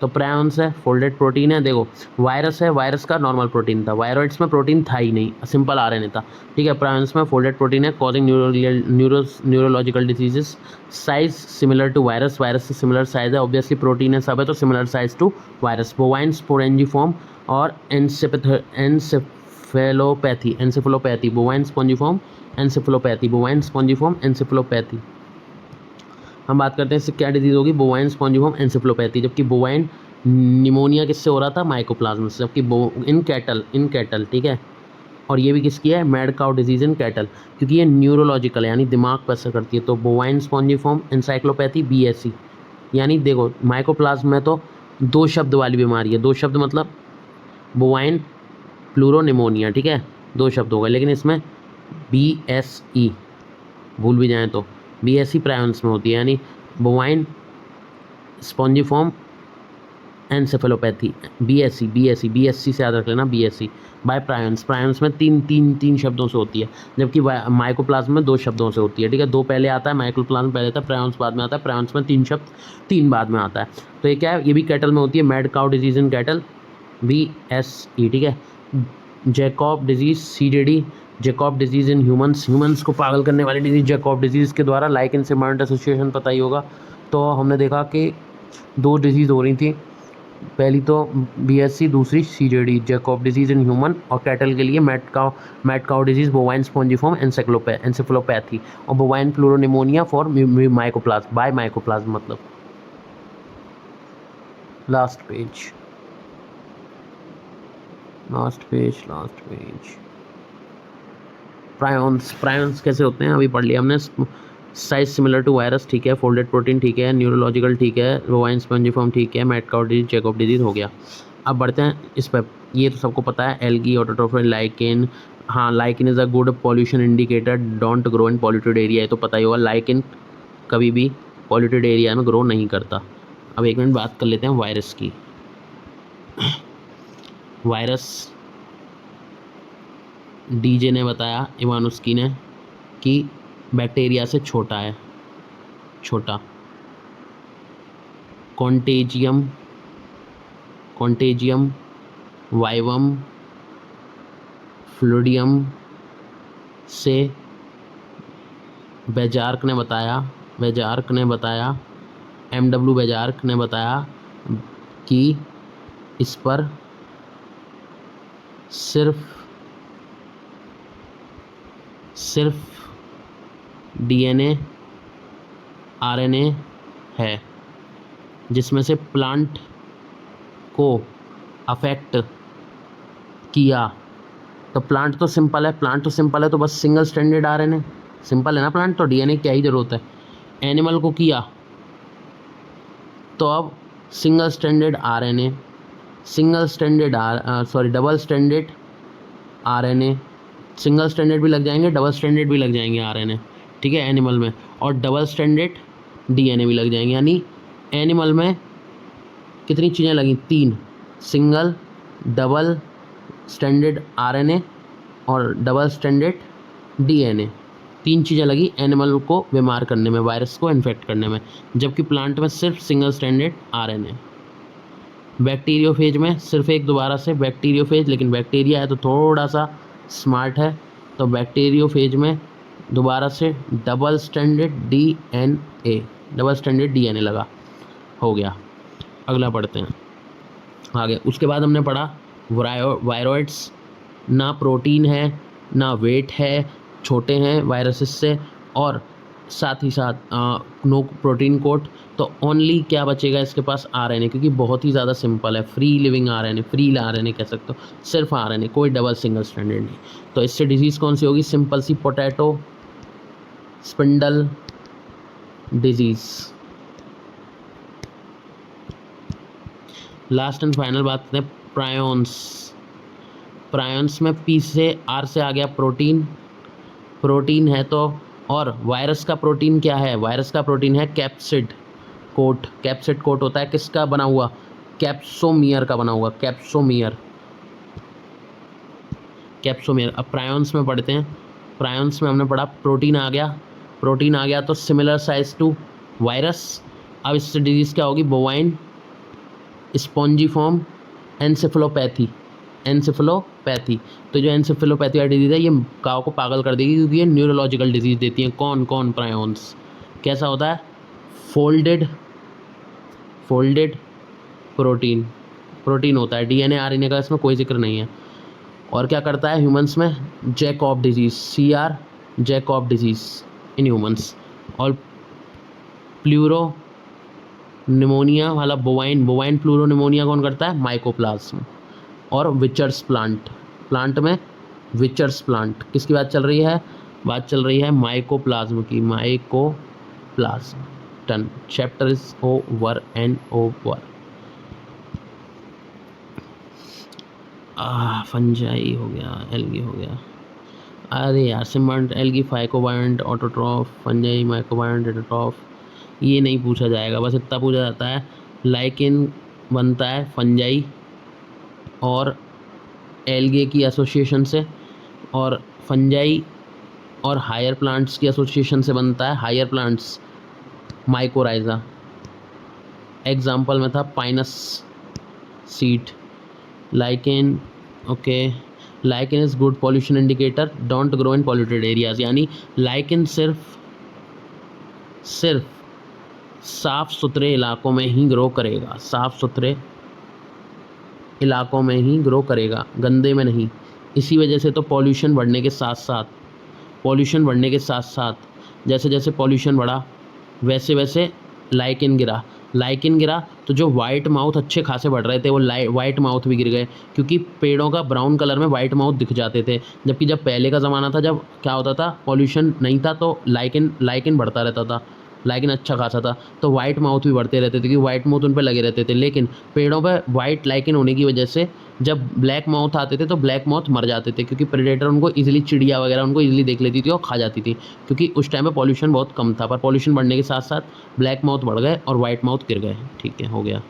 तो प्रायंस है, फोल्डेड प्रोटीन है। देखो वायरस है, वायरस का नॉर्मल प्रोटीन था, वायरॉइड्स में प्रोटीन था ही नहीं, सिंपल आरएनए था। ठीक है, प्रायंस में फोल्डेड प्रोटीन है, causing neurological diseases. Size similar to virus, virus से सिमिलर साइज है, ऑब्वियसली प्रोटीन है सब है तो similar size to virus. Bovine sporangiform और encephalopathy, bovine spongiform encephalopathy, bovine spongiform encephalopathy. हम बात करते हैं इससे क्या डिजीज़ होगी, बोवाइन स्पॉन्जिफॉर्म एन्सेफेलोपैथी। जबकि बोवाइन निमोनिया किससे हो रहा था, माइकोप्लाज्मा से। जबकि इन कैटल ठीक है, और ये भी किसकी है, mad cow disease in cattle, क्योंकि ये न्यूरोलॉजिकल है यानी दिमाग पर असर करती है। तो बोवाइन स्पॉन्जिफॉर्म एनसाइक्लोपैथी BSE। यानी देखो माइकोप्लाज्मा में तो 2 शब्द वाली बीमारी है, 2 शब्द मतलब बोवाइन प्लूरोनिमोनिया। ठीक है, 2 शब्द हो गए, लेकिन इसमें BSE भूल भी जाएँ तो BSE प्रायंस में होती है, यानी बोवाइन स्पॉन्जिफॉर्म एनसेफेलोपैथी, BSE से याद रख लेना, BSE बाय प्रायंस में तीन शब्दों से होती है, जबकि माइकोप्लाज्मा में 2 शब्दों से होती है। ठीक है, 2 पहले आता है, माइकोप्लाज्मा पहले आता है, प्रायंस बाद में आता है, प्रायंस में 3 शब्द 3 बाद में आता है। तो ये क्या है, ये भी कैटल में होती है, mad cow disease in cattle BSE। ठीक है, Jakob disease CJD, Jakob disease in humans को पागल करने वाली डिजीज़ जैकॉब डिजीज़ के द्वारा, लाइक इनसे मर्ड एसोसिएशन पता ही होगा। तो हमने देखा कि 2 डिजीज़ हो रही थी, पहली तो BSE, दूसरी CJD Jakob disease in human, और कैटल के लिए mad cow disease bovine spongiform encephalopathy, और bovine pleuropneumonia for mycoplasma by mycoplasma मतलब। लास्ट पेज प्रायंस कैसे होते हैं अभी पढ़ लिया हमने। साइज सिमिलर टू वायरस, ठीक है, फोल्डेड प्रोटीन, ठीक है, न्यूरोलॉजिकल, ठीक है, बोवाइन स्पॉन्जिफॉर्म, ठीक है, mad cow disease, Jakob disease हो गया। अब बढ़ते हैं इस पर, ये तो सबको पता है, एल्गी, ऑटोट्रोफिन, लाइकेन। हाँ, lichen is a good pollution indicator, don't grow in polluted area, ये तो पता ही होगा, लाइकेन कभी भी पॉल्यूटेड एरिया में ग्रो नहीं करता। अब एक मिनट बात कर लेते हैं वायरस की। वायरस DJ ने बताया, इवानोस्की ने, कि बैक्टीरिया से छोटा है, छोटा। कॉन्टेजियम वाइवम फ्लूडियम से बेजार्क ने बताया MW बेजार्क ने बताया कि इस पर सिर्फ DNA RNA है, जिसमें से प्लांट को अफेक्ट किया। तो प्लांट तो सिंपल है, तो बस सिंगल स्ट्रैंडेड RNA, सिंपल है ना प्लांट, तो DNA क्या ही ज़रूरत है। एनिमल को किया तो अब double stranded RNA, single stranded भी लग जाएंगे, डबल स्ट्रैंडेड भी लग जाएंगे RNA, ठीक है, एनिमल में, और डबल स्ट्रैंडेड DNA भी लग जाएंगे। यानी एनिमल में कितनी चीज़ें लगी, 3, सिंगल, डबल स्ट्रैंडेड RNA और डबल स्ट्रैंडेड DNA, 3 चीज़ें लगी एनिमल को बीमार करने में, वायरस को इन्फेक्ट करने में, जबकि प्लांट में सिर्फ सिंगल स्ट्रैंडेड RNA। बैक्टीरियोफेज में सिर्फ एक दोबारा से बैक्टीरियोफेज, लेकिन बैक्टीरिया है तो थोड़ा सा स्मार्ट है, तो बैक्टीरियोफेज में दोबारा से डबल स्ट्रैंडेड DNA लगा, हो गया। अगला पढ़ते हैं आगे। उसके बाद हमने पढ़ा वायरॉइड्स, ना प्रोटीन है ना वेट है, छोटे हैं वायरसेस से, और साथ ही साथ नो प्रोटीन कोट, तो ओनली क्या बचेगा इसके पास, आरएनए, क्योंकि बहुत ही ज़्यादा सिंपल है, free living RNA, free RNA कह सकते हो, सिर्फ आरएनए, कोई डबल सिंगल स्ट्रैंडेड नहीं। तो इससे डिजीज़ कौन सी होगी, सिंपल सी, potato spindle disease. Last and final बात करते हैं प्रायोन्स। प्रायोन्स में पी से आर से आ गया प्रोटीन, प्रोटीन है तो, और वायरस का प्रोटीन क्या है, वायरस का प्रोटीन है कैप्सिड कोट। कैप्सिड कोट होता है किसका बना हुआ, कैप्सोमियर का बना हुआ, कैप्सोमियर, कैप्सोमियर। अब प्रायोन्स में पढ़ते हैं, प्रायोन्स में हमने पढ़ा प्रोटीन आ गया, प्रोटीन आ गया तो सिमिलर साइज टू वायरस। अब इससे डिजीज़ क्या होगी, बोवाइन स्पॉन्जीफॉर्म एनसेफेलोपैथी, एनसेफेलोपैथी। तो जो एनसेफेलोपैथी का डिजीज़ है ये काऊ को पागल कर देगी, क्योंकि ये न्यूरोलॉजिकल डिजीज़ देती है। कौन कौन, प्रायोन्स। कैसा होता है, फोल्डेड, फोल्डेड प्रोटीन, प्रोटीन होता है, डीएनए आरएनए का इसमें कोई जिक्र नहीं है। और क्या करता है ह्यूमंस में, Jakob disease, CR Jakob disease in humans. और प्लूरो निमोनिया वाला बोवाइन, बोवाइन प्लूरो निमोनिया कौन करता है, माइकोप्लाज्म। और विचर्स प्लांट, प्लांट में विचर्स प्लांट, किसकी बात चल रही है, बात चल रही है माइकोप्लाज्म की, माइकोप्लाज्म। टन chapter is over and over. Fungi हो गया, एल्गी हो गया, अरे यार symbiont, algae, phycobiont, autotroph, fungi, mycobiont, heterotroph, ये नहीं पूछा जाएगा, बस इतना पूछा जाता है लाइकेन बनता है फंजाई और एल्गे की एसोसिएशन से, और फंजाई और हायर प्लांट्स की एसोसिएशन से बनता है, हायर प्लांट्स माइकोराइजा। एग्जाम्पल में था Pinus seed. Lichen, okay, lichen is good pollution indicator, don't grow in polluted areas. यानी लाइकेन सिर्फ साफ़ सुथरे इलाकों में ही ग्रो करेगा, साफ़ सुथरे इलाकों में ही ग्रो करेगा, गंदे में नहीं। इसी वजह से तो पॉल्यूशन बढ़ने के साथ साथ, पॉल्यूशन बढ़ने के साथ साथ जैसे जैसे पॉल्यूशन बढ़ा वैसे वैसे लाइकेन गिरा, लाइकेन गिरा तो जो वाइट माउथ अच्छे खासे बढ़ रहे थे वो वाइट माउथ भी गिर गए, क्योंकि पेड़ों का ब्राउन कलर में वाइट माउथ दिख जाते थे। जबकि जब पहले का ज़माना था, जब क्या होता था, पॉल्यूशन नहीं था तो लाइकेन बढ़ता रहता था, लाइकेन अच्छा खासा था, तो वाइट माउथ भी बढ़ते रहते थे, क्योंकि वाइट माउथ उन पर लगे रहते थे। लेकिन पेड़ों पर वाइट लाइकेन होने की वजह से जब ब्लैक माउथ आते थे तो ब्लैक माउथ मर जाते थे, क्योंकि प्रेडेटर उनको इजीली, चिड़िया वगैरह उनको इजीली देख लेती थी और खा जाती थी, क्योंकि उस टाइम पे पॉल्यूशन बहुत कम था। पर पॉल्यूशन बढ़ने के साथ साथ ब्लैक माउथ बढ़ गए और वाइट माउथ गिर गए। ठीक है, हो गया।